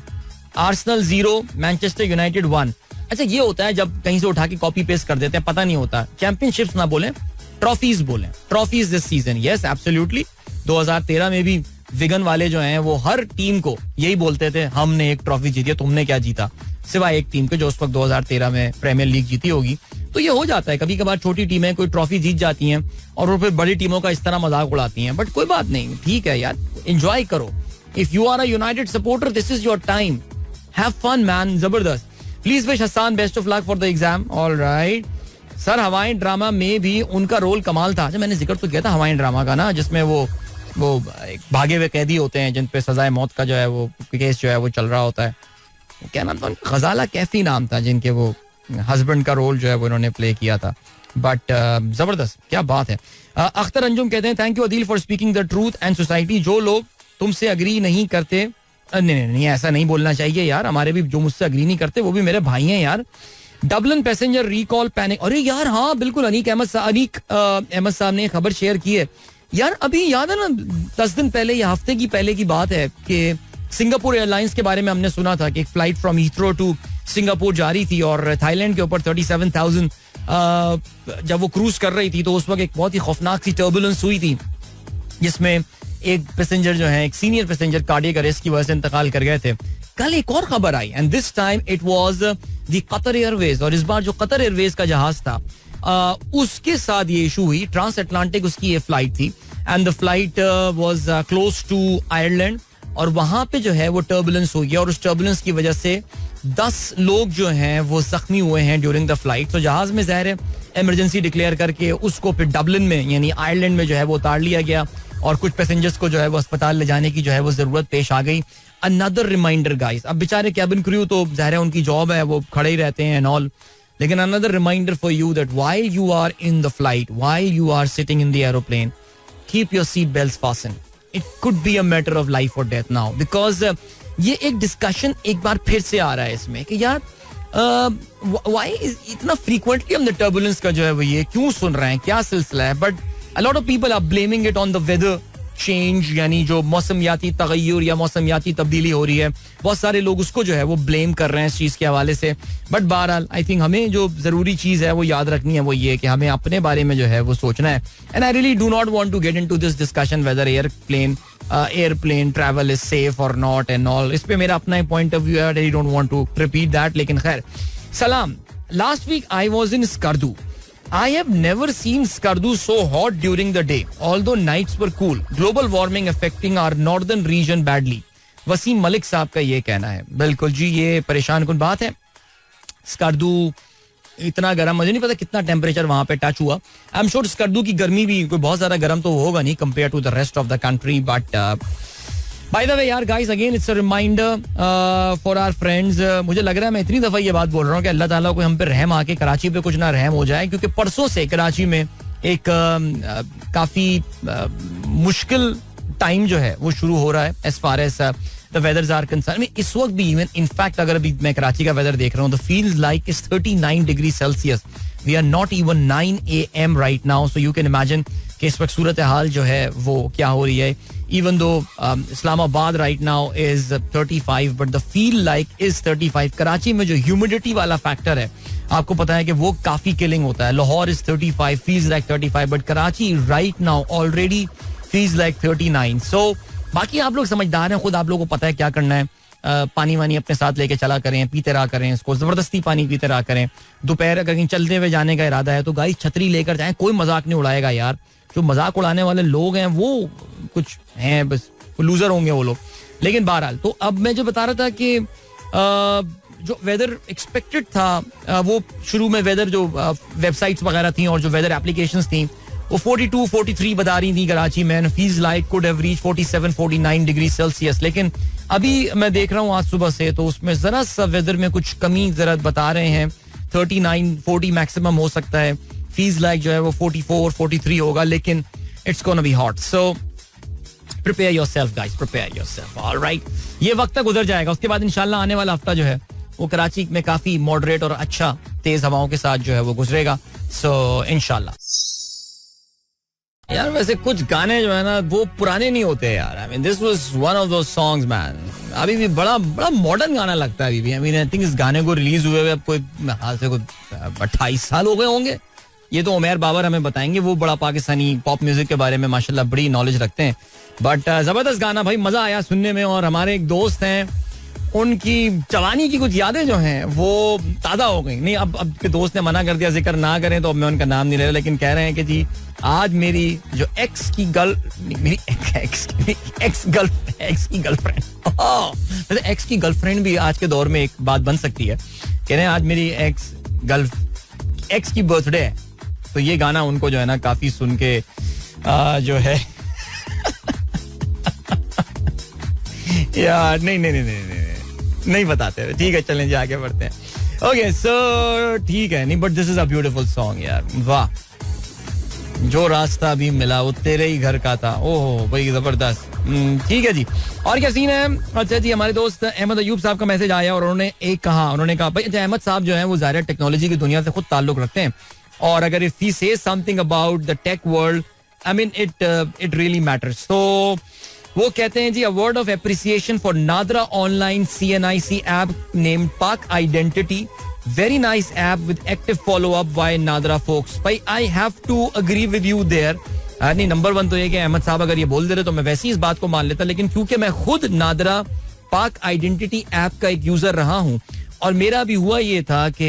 Arsenal 0 Manchester United 1. अच्छा, ये होता है जब कहीं से उठा के कॉपी पेस्ट कर देते हैं, पता नहीं होता. चैंपियनशिप्स ना बोलें, ट्रॉफीज बोलें. Trophies this season, yes absolutely. 2013 में भी विगन वाले जो हैं वो हर टीम को यही बोलते थे हमने एक ट्रॉफी जीती है, तुमने क्या जीता, सिवाय एक टीम के जो उस वक्त 2013 में प्रीमियर लीग जीती होगी. तो ये हो जाता है कभी कभार, छोटी टीमें कोई ट्रॉफी जीत जाती हैं और वो फिर बड़ी टीमों का इस तरह मजाक उड़ाती हैं. बट कोई बात नहीं, ठीक है यार, एंजॉय करो. If you are a United supporter this is your time, have fun man. जबरदस्त. Please wish Hassan best of luck for the exam. Alright sir, हवाई ड्रामा में भी उनका रोल कमाल था. अच्छा, मैंने जिक्र तो किया था हवाई ड्रामा का ना, जिसमें वो एक भागे हुए कैदी होते हैं जिन पे सजाए मौत का जो है वो केस जो है वो चल रहा होता है. क्या नाम था? गजाला कैफी नाम था, जिनके वो हस्बैंड का रोल जो है वो इन्होंने प्ले किया था. बट जबरदस्त, क्या बात है. अख्तर अंजुम कहते हैं thank you Adeel for speaking the truth and society. जो लोग तुमसे अग्री नहीं करते, नहीं ऐसा नहीं बोलना चाहिए यार. हमारे भी जो मुझसे अग्री नहीं करते वो भी मेरे भाई हैं यार. Dublin passenger recall panic. अरे यार हाँ बिल्कुल, अनीक अहमद साहब ने खबर शेयर की है यार. अभी याद है ना 10 दिन पहले या हफ्ते की पहले की बात है कि सिंगापुर एयरलाइंस के बारे में हमने सुना था कि एक flight from Heathrow to Singapore जा रही थी और थाईलैंड के ऊपर 37,000 जब वो क्रूज कर रही थी तो उस वक्त एक बहुत ही खौफनाक सी टर्बुलेंस हुई थी जिसमें एक पैसेंजर जो है, एक सीनियर पैसेंजर कार्डियक अरेस्ट की वजह से इंतकाल कर गए थे. कल एक और खबर आई and this time it was the Qatar Airways. और इस बार जो कतर एयरवेज का जहाज था उसके साथ ये इशू हुई. ट्रांस अटलांटिक उसकी ये फ्लाइट थी and the flight was close to Ireland और वहां पे जो है वो टर्बुलेंस हो गया और उस टर्बुलेंस की वजह से 10 लोग जो हैं वो जख्मी हुए हैं ड्यूरिंग द फ्लाइट. तो जहाज में ज़ाहिर है इमरजेंसी डिक्लेयर करके उसको फिर डबलिन में यानी आयरलैंड में जो है वो उतार लिया गया और कुछ पैसेंजर्स को जो है वो अस्पताल ले जाने की जो है वो जरूरत पेश आ गई. अनदर रिमाइंडर गाइस, अब बेचारे कैबिन क्रू तो ज़ाहिर है उनकी जॉब है, वो खड़े ही रहते हैं एंड ऑल, लेकिन another reminder for you that while you are in the flight, while you are sitting in the aeroplane, keep your seat belts fastened. It could be a matter of life और death now because ये एक discussion एक बार फिर से आ रहा है इसमें कि यार व्हाई इतना फ्रीक्वेंटली हम टर्बुलेंस का जो है वो ये क्यों सुन रहे हैं, क्या सिलसिला है. But a lot of people are blaming it on the weather change, यानी जो मौसमियाती तगय्युर या मौसमियाती तब्दीली हो रही है, बहुत सारे लोग उसको जो है वो ब्लेम कर रहे हैं इस चीज़ के हवाले से. बट बहरहाल आई थिंक हमें जो ज़रूरी चीज़ है वो याद रखनी है वो ये कि हमें अपने बारे में जो है वो सोचना है. And I really do not want to get into this discussion whether airplane travel is safe और नॉट एंड ऑल. इस पे मेरा अपना पॉइंट ऑफ व्यू है. I don't want to repeat that. लेकिन खैर, सलाम. Last week I was in Skardu. I have never seen Skardu so hot during the day, although nights were cool. Global warming affecting our northern region badly. Waseem Malik साहब का ये कहना है. बिल्कुल जी, ये परेशान कुन बात है. स्कर्दू इतना गर्म, मुझे नहीं पता कितना टेम्परेचर वहां पे टच हुआ. आई एम श्योर स्कर्दू की गर्मी भी कोई बहुत ज्यादा गर्म तो होगा नहीं compare to the rest of the country. But by the way यार guys, again it's a reminder for our friends. मुझे लग रहा है मैं इतनी दफा ये बात बोल रहा हूँ कि अल्लाह ताला को हम पे रहम आके कराची पे कुछ ना रहम हो जाए, क्योंकि परसों से कराची में एक काफी मुश्किल टाइम जो है वो शुरू हो रहा है as far as the weathers are concerned. इस वक्त भी इवन इनफैक्ट अगर अभी मैं कराची का वेदर देख रहा हूँ तो feels like it's 39 degree Celsius. We are not even 9 AM right now. So you can imagine कि इस वक्त सूरत हाल जो है वो क्या हो रही है. Even though Islamabad right now is 35, but the feel like is 35. Karachi में जो ह्यूमिडिटी वाला फैक्टर है आपको पता है कि वो काफी किलिंग होता है. Lahore is 35, feels like 35, but Karachi right now already feels like 39. So बाकी आप लोग समझदार हैं, खुद आप लोगों को पता है क्या करना है. पानी वानी अपने साथ लेके चला करें, पीते रहा करें, इसको जबरदस्ती पानी पीते रहा करें. दोपहर अगर कहीं चलते हुए जाने का इरादा है तो गाइस छतरी लेकर जाएं. कोई मजाक नहीं उड़ाएगा यार. जो मजाक उड़ाने वाले लोग हैं वो कुछ हैं, बस लूजर होंगे वो लोग. लेकिन बहरहाल, तो अब मैं जो बता रहा था कि जो वेदर एक्सपेक्टेड था वो शुरू में वेदर जो वेबसाइट्स वगैरह थी और जो वेदर एप्लीकेशंस थी वो 42, 43 बता रही थी कराची में. Feels like could have reach 47, 49 degree Celsius. लेकिन अभी मैं देख रहा हूँ आज सुबह से तो उसमें जरा सा वेदर में कुछ कमी जरा बता रहे हैं. 39, 40 मैक्सिमम हो सकता है. फील्स लाइक जो है वो 44, 43 होगा, लेकिन it's gonna be hot. So prepare yourself guys, prepare yourself. Alright, ये वक्त तक गुजर जाएगा. उसके बाद इंशाल्लाह आने वाला हफ्ता जो है वो कराची में काफी मॉडरेट और अच्छा तेज हवाओं के साथ जो है वो गुजरेगा. सो इंशाल्लाह. यार वैसे कुछ गाने जो है ना वो पुराने नहीं होते यार. I mean this was one of those songs man. अभी भी बड़ा बड़ा मॉडर्न गाना लगता है अभी भी. आई मीन आई थिंक इस गाने को रिलीज हुए अब कोई हाल से कोई 28 साल हो गए होंगे. ये तो उमैर बाबर हमें बताएंगे, वो बड़ा पाकिस्तानी पॉप म्यूजिक के बारे में माशाल्लाह बड़ी नॉलेज रखते हैं. बट जबरदस्त गाना भाई, मजा आया सुनने में. और हमारे एक दोस्त हैं, उनकी जवानी की कुछ यादें जो हैं वो ताज़ा हो गई. नहीं, अब के दोस्त ने मना कर दिया जिक्र ना करें तो अब मैं उनका नाम नहीं ले रहा, लेकिन कह रहे हैं कि जी आज मेरी जो एक्स की गर्लफ्रेंड भी आज के दौर में एक बात बन सकती है. कह रहे हैं आज मेरी एक्स की बर्थडे है, तो ये गाना उनको जो है ना काफी सुन के जो है यार नहीं बताते. ठीक है, चलें जी आगे बढ़ते हैं. ओके सो ठीक है. नहीं, but this is a beautiful song यार. वाह, जो रास्ता भी मिला वो तेरे ही घर का था. ओह भाई जबरदस्त. ठीक है जी. और क्या सीन है. अच्छा जी, हमारे दोस्त अहमद अयूब साहब का मैसेज आया और उन्होंने कहा भाई अहमद साहब जो है वो ज़ाहिर टेक्नोलॉजी की दुनिया से खुद ताल्लुक रखते हैं और अगर if he says something about the tech world, I mean it really matters. तो वो कहते हैं जी, a word of appreciation for NADRA online CNIC app named Pak identity, very nice app with active follow up by NADRA folks. भाई I have to agree with you there. नहीं, number 1 तो ये कि अहमद साहब अगर ये बोल दे रहे तो मैं वैसे ही इस बात को मान लेता, लेकिन क्योंकि मैं खुद नादरा पाक आइडेंटिटी ऐप का एक यूजर रहा हूं और मेरा भी हुआ ये था कि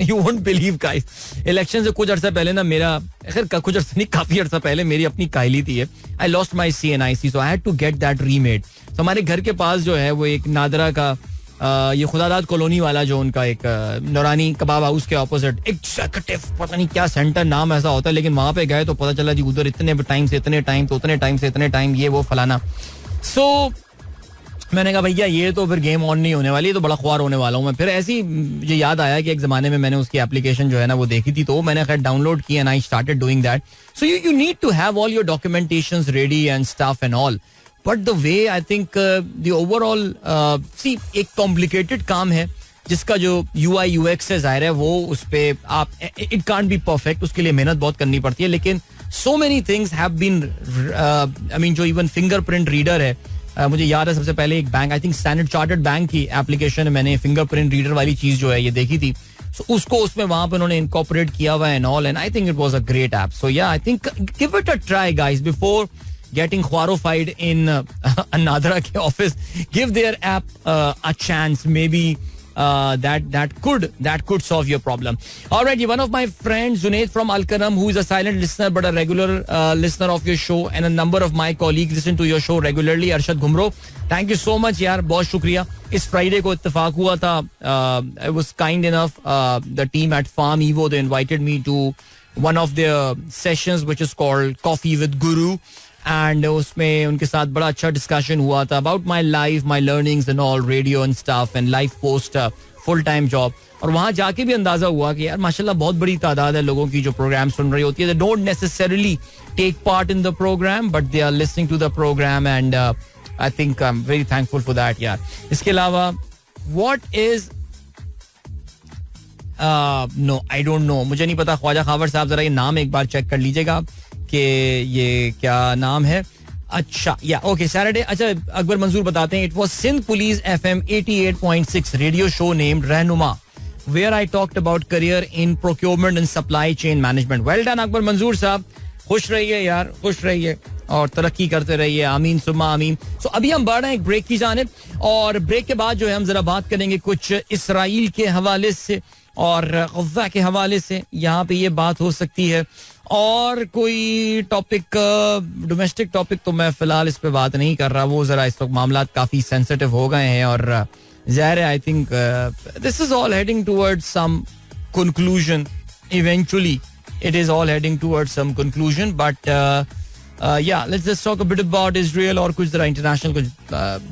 you won't believe guys, election से कुछ अर्सा पहले ना मेरा, खैर कुछ अर्सा नहीं, काफी अर्सा पहले मेरी अपनी कायली थी. I lost my CNIC, so I had to get that remade. तो हमारे घर के पास जो है वो एक नादरा का ये खुदादाद कॉलोनी वाला जो उनका एक नौरानी कबाब हाउस के ऑपोजिट एग्जीक्यूटिव पता नहीं क्या सेंटर नाम ऐसा होता है, लेकिन वहां पे गए तो पता चला जी उधर इतने टाइम से इतने टाइम, तो उतने टाइम से इतने टाइम, ये वो फलाना. सो मैंने कहा भैया ये तो फिर गेम ऑन नहीं होने वाली, तो बड़ा ख्वार होने वाला हूँ मैं. फिर ऐसे ही मुझे याद आया कि एक जमाने में मैंने उसकी एप्लीकेशन जो है ना वो देखी थी, तो मैंने खैर डाउनलोड की and I started doing that. So you need to have all your documentations ready and stuff and all. But the way I think the overall, सी एक कॉम्प्लिकेटेड काम है जिसका जो UI UX है जाहिर है वो उस पे आप, इट कांट बी परफेक्ट, उसके लिए मेहनत बहुत करनी पड़ती है. लेकिन so many things have been, I mean जो इवन फिंगरप्रिंट रीडर है, मुझे याद है सबसे पहले एक bank, I think Standard Chartered bank की एप्लीकेशन मैंने फिंगरप्रिंट रीडर वाली चीज जो है ये देखी थी. So, उसको उसमें वहां पे उन्होंने इनकॉर्पोरेट किया हुआ and all, and I think it was a great app. So yeah I think give it a try guys before getting horrified in Nadra ke office. Give their app a chance. Maybe that could solve your problem. All right, one of my friends, Junaid from Al-Karam, who is a silent listener but a regular listener of your show, and a number of my colleagues listen to your show regularly. Arshad Ghumro, thank you so much यार, बहुत शुक्रिया. इस Friday को इत्तेफाक हुआ था. I was kind enough, the team at Farm Evo, they invited me to one of their sessions which is called Coffee with Guru. And उसमें उनके साथ बड़ा अच्छा डिस्कशन हुआ था about my life, my learnings and all, radio and stuff and life post full time job. और वहां जाके भी अंदाजा हुआ कि यार माशाल्लाह बहुत बड़ी तादाद है लोगों की जो प्रोग्राम सुन रही होती है. They don't necessarily take part in the programme but they are listening to the programme, and I think I am very thankful for that यार. इसके अलावा what is no, I don't know, मुझे नहीं पता. ख्वाजा खावर साहब जरा ये नाम एक बार चेक कर लीजिएगा कि ये क्या नाम है. अच्छा या ओके, सैटरडे. अच्छा, अकबर मंजूर बताते हैं, it was Sindh police FM 88.6 radio show named Rehnuma, where I talked about career in procurement and supply chain management. Well done Akbar Manzoor sahab, खुश रहिए यार, खुश रहिए और तरक्की करते रहिए, आमीन सुम्मा आमीन. सो अभी हम बढ़ रहे हैं एक ब्रेक की जानिब, और ब्रेक के बाद जो है हम जरा बात करेंगे कुछ इसराइल के हवाले से और गज़ा के हवाले से. यहाँ पे ये बात हो सकती है, और कोई टॉपिक, डोमेस्टिक टॉपिक तो मैं फिलहाल इस पे बात नहीं कर रहा, वो जरा इस वक्त मामलात काफी सेंसिटिव हो गए हैं, और ज़ाहिर है I think this is all heading towards some conclusion. Eventually it is all heading towards some conclusion, but yeah let's just talk a bit about Israel और कुछ जरा इंटरनेशनल कुछ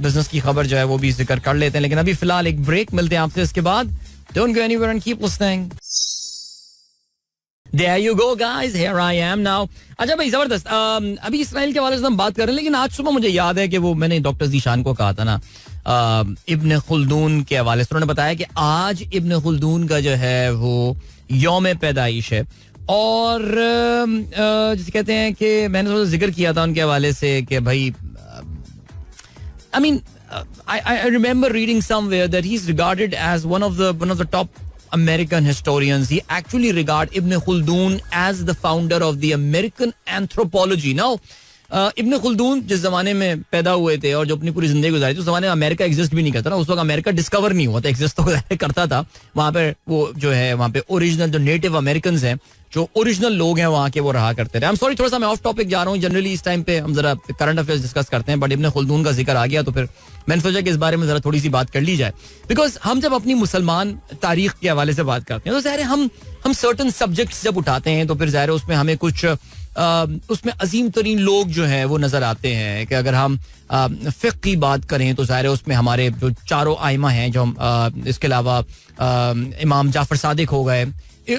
बिजनेस की खबर जो है वो भी जिक्र कर लेते हैं. लेकिन अभी फिलहाल एक ब्रेक, मिलते हैं आपसे इसके बाद. Don't go anywhere and keep listening. There you go guys, here I am now. अच्छा भाई जबरदस्त. अभी इसराइल के हवाले से हम बात कर रहे हैं, लेकिन आज सुबह मुझे याद है कि वो मैंने डॉक्टर जीशान को कहा था ना इब्न खुल्दून के हवाले से. उन्होंने बताया कि आज इब्न खुल्दून का जो है वो यौम पैदाइश है, और जिसे कहते हैं कि मैंने थोड़ा जिक्र किया था उनके हवाले से कि भाई I mean, I remember reading somewhere that he's regarded as one of the top American historians. He actually regard Ibn Khaldun as the founder of the American anthropology. Now, इब्न खुल्दून जिस जमाने में पैदा हुए थे और जो अपनी पूरी जिंदगी गुजारी थी, उस जमाने में अमेरिका एग्जिस्ट भी नहीं करता ना. उस वक्त अमेरिका डिस्कवर नहीं हुआ था, एग्जिस्ट तो करता था. वहां पे वो जो है वहां पे ओरिजिनल जो नेटिव अमेरिकन हैं, जो ओरिजिनल लोग हैं वहां के, वो रहा करते थे. आई एम सॉरी, थोड़ा सा मैं ऑफ टॉपिक जा रहा हूँ. जनरली इस टाइम पे हम जरा करंट अफेयर्स डिस्कस करते हैं, बट इब्न खुल्दून का जिक्र आ गया तो फिर मैंने सोचा कि इस बारे में जरा थोड़ी सी बात कर ली जाए. बिकॉज हम जब अपनी मुसलमान तारीख के हवाले से बात करते हैं तो ज़ाहिर है हम सर्टन सब्जेक्ट्स जब उठाते हैं तो फिर ज़ाहिर है उसमें हमें कुछ उसमें अजीम तरीन लोग जो हैं वो नजर आते हैं. कि अगर हम फिक़्ह की बात करें तो ज़ाहिर है उसमें हमारे जो चारों आइमा हैं, जो हम इसके अलावा इमाम जाफर सादिक हो गए.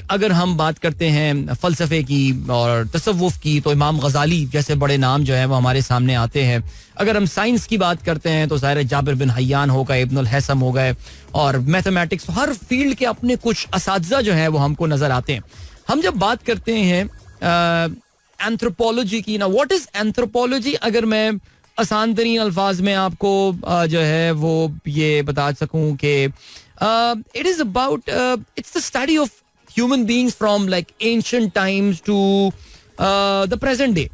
अगर हम बात करते हैं फलसफे की और तसव्वुफ की तो इमाम गजाली जैसे बड़े नाम जो है वो हमारे सामने आते हैं. अगर हम साइंस की बात करते हैं तो ज़ाहिर है जाबिर बिन हैयान हो गए, इब्नुल हैसम हो गए, और मैथमेटिक्स, हर फील्ड के अपने कुछ असातिज़ा जो है वो हमको नजर आते हैं. हम जब बात करते हैं एंथ्रोपोलॉजी की ना, व्हाट इज एंथ्रोपोलॉजी, अगर मैं आसान तरीन अल्फाज में आपको जो है वो ये बता सकूं कि it is about it's the study of human beings from like ancient times to the present day.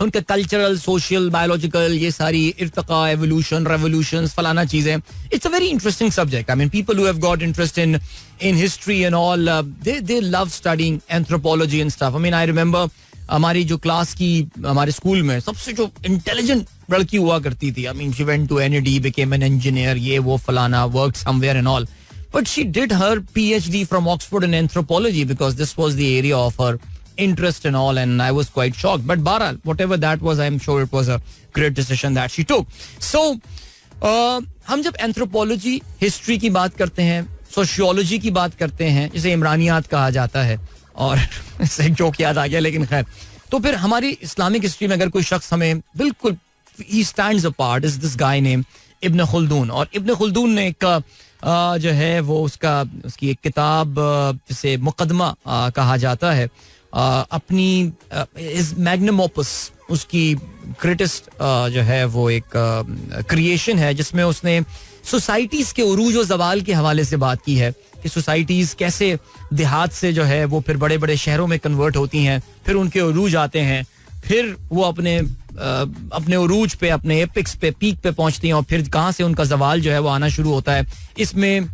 उनका कल्चरल, सोशल, बायोलॉजिकल, ये सारी इर्तिका, एवोल्यूशन, रेवोल्यूशंस, फलाना चीजें. It's a very interesting subject. I mean people who have got interest in history and all, they love studying anthropology and stuff. I mean I remember हमारी जो class की, हमारे school में सबसे जो इंटेलिजेंट लड़की हुआ करती थी, I mean she went to NED, became an engineer, ये वो फलाना, worked somewhere and all, but she did her PhD from Oxford in anthropology because this was the area of her interest and all, and I was quite shocked, but Baral, whatever that was, I'm sure it was a great decision that she took. So हम जब anthropology, history की बात करते हैं, sociology की बात करते हैं, जिसे इमरानियात कहा जाता है, और इससे एक जोक याद आ गया, लेकिन खैर, तो फिर हमारी इस्लामिक हिस्ट्री में अगर कोई शख्स हमें बिल्कुल he stands apart is this guy named इब्न खुल्दून. और इब्न खुल्दून ने एक जो है वो उसकी एक किताब जिसे मुकदमा कहा जाता है, अपनी इस मैग्नम ओपस, उसकी ग्रेटेस्ट जो है वो एक क्रिएशन है, जिसमें उसने सोसाइटीज के उरूज और जवाल के हवाले से बात की है कि सोसाइटीज कैसे देहात से जो है वो फिर बड़े बड़े शहरों में कन्वर्ट होती हैं, फिर उनके उरूज आते हैं, फिर वो अपने उरूज पे, अपने एपिक्स पे, पीक पे पहुंचती हैं, और फिर कहाँ से उनका जवाल जो है वो आना शुरू होता है. इसमें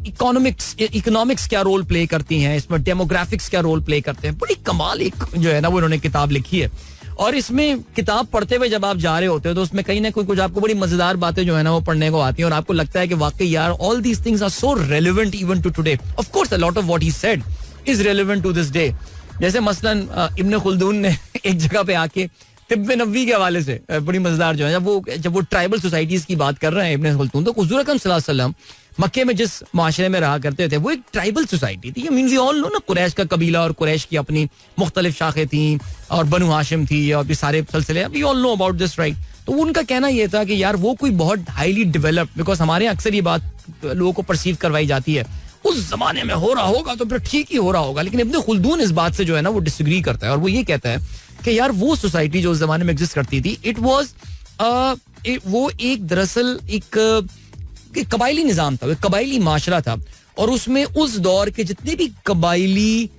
इकोनॉमिक्स क्या रोल प्ले करती हैं, इसमें डेमोग्राफिक्स क्या रोल प्ले करते हैं. बड़ी कमाल एक जो है ना वो उन्होंने किताब लिखी है. और इसमें किताब पढ़ते हुए जब आप जा रहे होते हो तो उसमें कहीं ना कुछ आपको बड़ी मजेदार बातें जो है ना वो पढ़ने को आती हैं, और आपको लगता है कि वाकई यार all these things are so relevant even to today. Of course a lot of what he said is relevant to this day. जैसे मसलन इब्न खुल्दून ने एक जगह पे आके तिब्ब नबवी के हवाले से बड़ी मजेदार जो है, जब वो ट्राइबल सोसाइटीज की बात कर रहे हैं इब्न खुल्दून, तो हुजूर अकरम सल्लल्लाहु अलैहि वसल्लम मक्के में जिस माशरे में रहा करते थे वो एक ट्राइबल सोसाइटी थी. मीन वी ऑल नो ना, कुरैश का कबीला और कुरैश की अपनी मुख्तलिफ शाखें थी, और बनु हाशिम थी, और भी सारे सिलसिले, we all know about this, right. तो उनका कहना यह था कि यार वो कोई बहुत हाईली डेवलप्ड, बिकॉज हमारे अक्सर ये बात लोगों को परसीव करवाई जाती है उस जमाने में हो रहा होगा तो फिर ठीक ही हो रहा होगा, लेकिन इब्न खुल्दून इस बात से जो है ना वो डिसएग्री करता है, और वो ये कहता है कि यार वो सोसाइटी जो उस जमाने में एग्जिस्ट करती थी, इट वाज वो एक दरअसल एक कबायली निजाम था, कबायली माशरा था, और उसमें उस दौर के जितने भी कबायली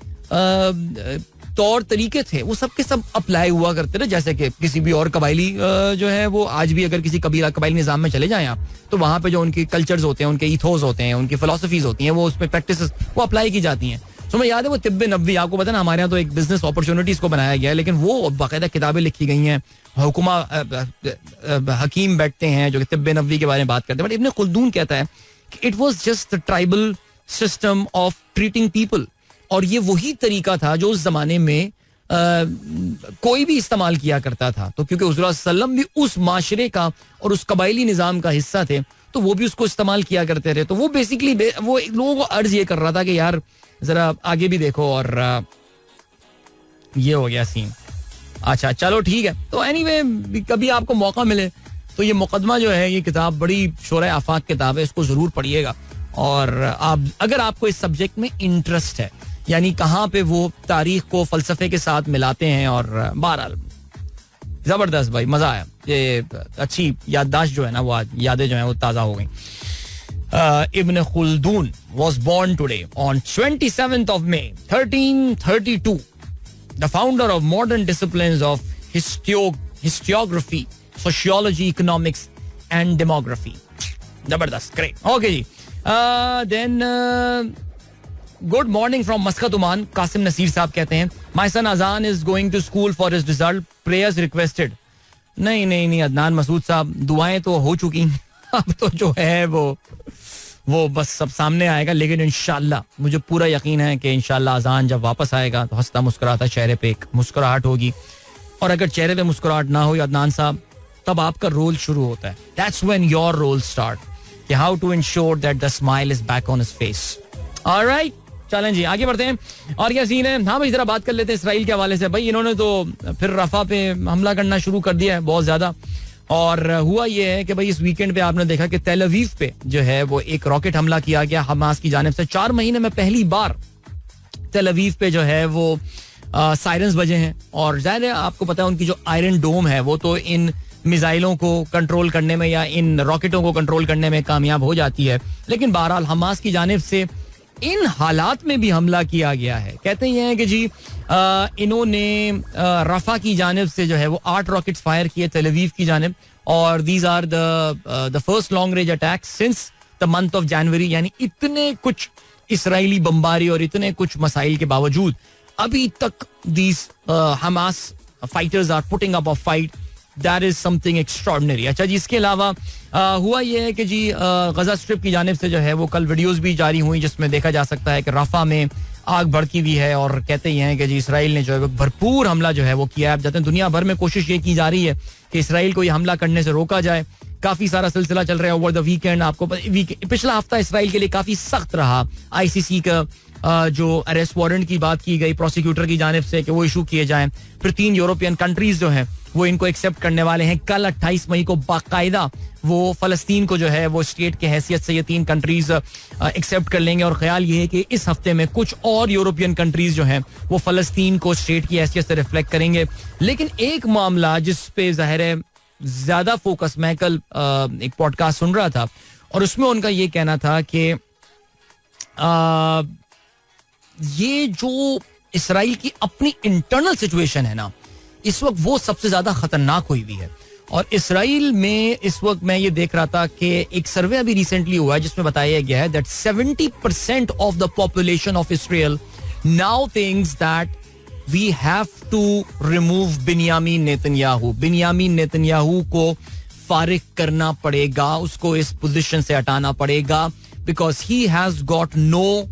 तौर तरीके थे वो सब के सब अप्लाई हुआ करते थे. जैसे कि किसी भी और कबायली जो है वो आज भी अगर किसी कबायली निजाम में चले जाएं आप, तो वहां पे जो उनके कल्चर्स होते हैं, उनके ईथोस होते हैं, उनकी फिलोसफीज होती हैं, वो उस पर प्रैक्टिस वो अप्लाई की जाती हैं. तो मैं याद है वो तिब्ब नबवी, आपको पता ना हमारे यहाँ तो एक बिजनेस अपॉर्चुनिटीज को बनाया गया है, लेकिन वो बाकायदा किताबें लिखी गई हैं, हुकुमा हकीम बैठते हैं जो कि तिब्ब नबवी के बारे में बात करते हैं. बट इब्न खुल्दून कहता है कि it was just the tribal system of treating people, और ये वही तरीका था जो उस जमाने में कोई भी इस्तेमाल किया करता था. तो क्योंकि हुज़ूर सल्लम भी उस माशरे का और उस कबायली निजाम का हिस्सा थे, तो वो भी उसको इस्तेमाल किया करते थे. तो वो बेसिकली वो लोगों को अर्ज ये कर रहा था कि यार जरा आगे भी देखो, और ये हो गया सीन. अच्छा चलो ठीक है. तो एनीवे कभी आपको मौका मिले तो ये मुकदमा जो है, ये किताब बड़ी शोरे आफाक किताब है, इसको जरूर पढ़िएगा. और आप अगर आपको इस सब्जेक्ट में इंटरेस्ट है, यानी कहाँ पे वो तारीख को फलसफे के साथ मिलाते हैं, और बहरहाल जबरदस्त भाई, मजा आया. ये अच्छी याददाश्त जो है ना वो आज यादें जो है वो ताजा हो गई. Ibn Khaldun was born today on 27th of May 1332, the founder of modern disciplines of historiography, sociology, economics and demography. Zabardast, great. Okay ji. Then good morning from Muscat, Oman. Qasim Nasir साहब कहते हैं my son Azan is going to school for his result. Prayers requested. नहीं अदनान मसूद साहब, दुआएं तो हो चुकी, अब तो जो है वो बस सब सामने आएगा. लेकिन इंशाल्लाह मुझे पूरा यकीन है कि इंशाल्लाह अजान जब वापस आएगा तो हंसता मुस्कुराता चेहरे पे एक मुस्कुराहट होगी. और अगर चेहरे पे मुस्कुराहट ना हो अदनान साहब, तब आपका रोल शुरू होता है. That's when your role start, कि how to ensure that the smile is back on his face. Alright, चलें जी आगे बढ़ते हैं. और क्या सीन है? हाँ भाई जरा बात कर लेते हैं इसराइल के हवाले से. भाई इन्होंने तो फिर रफा पे हमला करना शुरू कर दिया है बहुत ज्यादा. और हुआ ये है कि भाई इस वीकेंड पे आपने देखा कि तेल अवीव पे जो है वो एक रॉकेट हमला किया गया हमास की जानिब से. 4 महीने में पहली बार तेल अवीव पे जो है वो सायरन्स बजे हैं और जाहिर है आपको पता है उनकी जो आयरन डोम है वो तो इन मिसाइलों को कंट्रोल करने में या इन रॉकेटों को कंट्रोल करने में कामयाब हो जाती है. लेकिन बहरहाल हमास की जानिब से इन हालात में भी हमला किया गया है. कहते ही हैं कि जी इन्होंने रफा की जानिब से जो है वो 8 रॉकेट्स फायर किए तेल अवीव की जानिब और these are the first long range attack since the month of January. यानी इतने कुछ इसराइली बमबारी और इतने कुछ मसाइल के बावजूद अभी तक these Hamas fighters are putting up a fight. That is something extraordinary. अच्छा जी, इसके अलावा हुआ ये है कि जी गजा स्ट्रिप की जानिब से जो है वो कल वीडियोस भी जारी हुई जिसमें देखा जा सकता है कि रफा में आग भड़की हुई है और कहते ही हैं कि जी इसराइल ने जो है भरपूर हमला जो है वो किया है. अब जाते हैं दुनिया भर में कोशिश ये की जा रही है कि इसराइल को ये हमला करने से रोका जाए. काफी सारा सिलसिला चल रहा है ओवर द वीकेंड. आपको पिछला हफ्ता इसराइल के लिए काफी सख्त रहा. आईसीसी का जो अरेस्ट वारंट की बात की गई प्रोसिक्यूटर की जानिब से कि वो इशू किए जाएं. फिर 3 यूरोपियन कंट्रीज जो हैं वो इनको एक्सेप्ट करने वाले हैं. कल 28 मई को बाकायदा वो फलस्तीन को जो है वो स्टेट के हैसियत से ये 3 कंट्रीज एक्सेप्ट कर लेंगे और ख्याल ये है कि इस हफ्ते में कुछ और यूरोपियन कंट्रीज जो हैं वो फलस्तीन को स्टेट की हैसियत से रिफ्लेक्ट करेंगे. लेकिन एक मामला जिस पे जाहिर है ज्यादा फोकस, मैं कल एक पॉडकास्ट सुन रहा था और उसमें उनका ये कहना था कि ये जो इसराइल की अपनी इंटरनल सिचुएशन है ना इस वक्त वो सबसे ज्यादा खतरनाक हुई हुई है. और इसराइल में इस वक्त मैं ये देख रहा था कि एक सर्वे अभी रिसेंटली हुआ है जिसमें बताया गया है that 70% of the population of Israel now thinks that we have to remove Binyamin Netanyahu. Binyamin Netanyahu को फारिग करना पड़ेगा, उसको इस पोजीशन से हटाना पड़ेगा because he has got no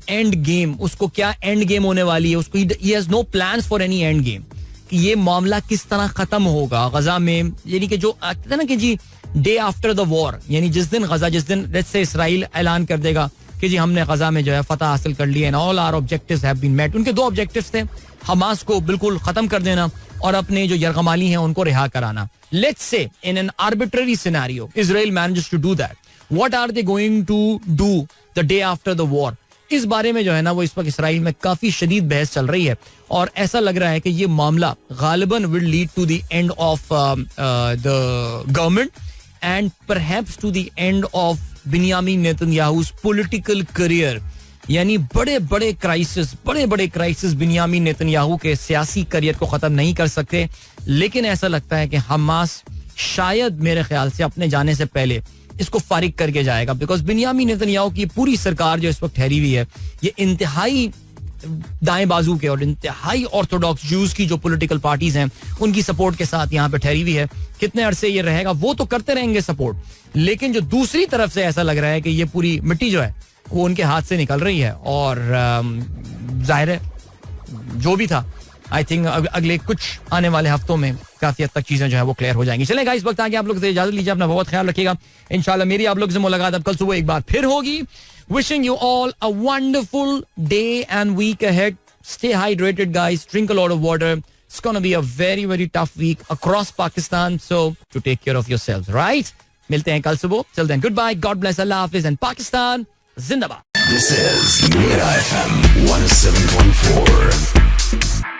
end game. उसको क्या एंड गेम होने वाली है, उसको he has no plans for any end game कि ये मामला किस तरह खत्म होगा गजा में. यानी कि जो कहते हैं ना कि जी डे आफ्टर द वॉर, यानी जिस दिन लेट्स से इसराइल ऐलान कर देगा कि जी हमने गजा में जो है फतह हासिल कर ली है, all our objectives have been met. उनके 2 ऑब्जेक्टिव्स थे, हमास को बिल्कुल खत्म कर देना और अपने जो यरगमाली हैं उनको रिहा कराना. Let's say in an arbitrary scenario Israel manages to do that. What are they going to do the day after the war? इस बारे में जो है ना वो इस वक्त इसराइल में काफी शदीद बहस चल रही है और ऐसा लग रहा है कि ये मामला गालिबन will lead to the end of the government and perhaps to the end of Benjamin Netanyahu's political career. यानी बड़े बड़े क्राइसिस बिन्यामीन नेतन्याहू के सियासी करियर को खत्म नहीं कर सकते. लेकिन ऐसा लगता है कि हमास शायद मेरे ख्याल से अपने जाने से पहले इसको फारिग करके जाएगा बिकॉज बिन्यामीन नेतन्याहू की पूरी सरकार जो इस वक्त ठहरी हुई है ये इंतहाई दाएं बाजू के और इंतहाई ऑर्थोडॉक्स ज्यूज की जो पॉलिटिकल पार्टीज हैं उनकी सपोर्ट के साथ यहाँ पे ठहरी हुई है. कितने अरसे ये रहेगा वो तो करते रहेंगे सपोर्ट, लेकिन जो दूसरी तरफ से ऐसा लग रहा है कि ये पूरी मिट्टी जो है वो उनके हाथ से निकल रही है और जाहिर है जो भी था आई थिंक अगले कुछ आने वाले हफ्तों में काफी हद तक चीजें जो है वो क्लियर हो जाएंगी. चलेगा इस वक्त आगे आप लोग से इजाजत लीजिए, अपना बहुत ख्याल रखिएगा. इंशाल्लाह मेरी आप लोग से मुलाकात अब कल सुबह एक बार फिर होगी. Wishing you all a wonderful day and week ahead. Stay hydrated guys, drink a lot of water. It's gonna be a very very tough week across Pakistan, so to take care of yourselves, right? मिलते हैं कल सुबह. Till then goodbye, God bless, अल्लाह हाफिज and Pakistan जिंदाबाद. This is Mira FM 107.4.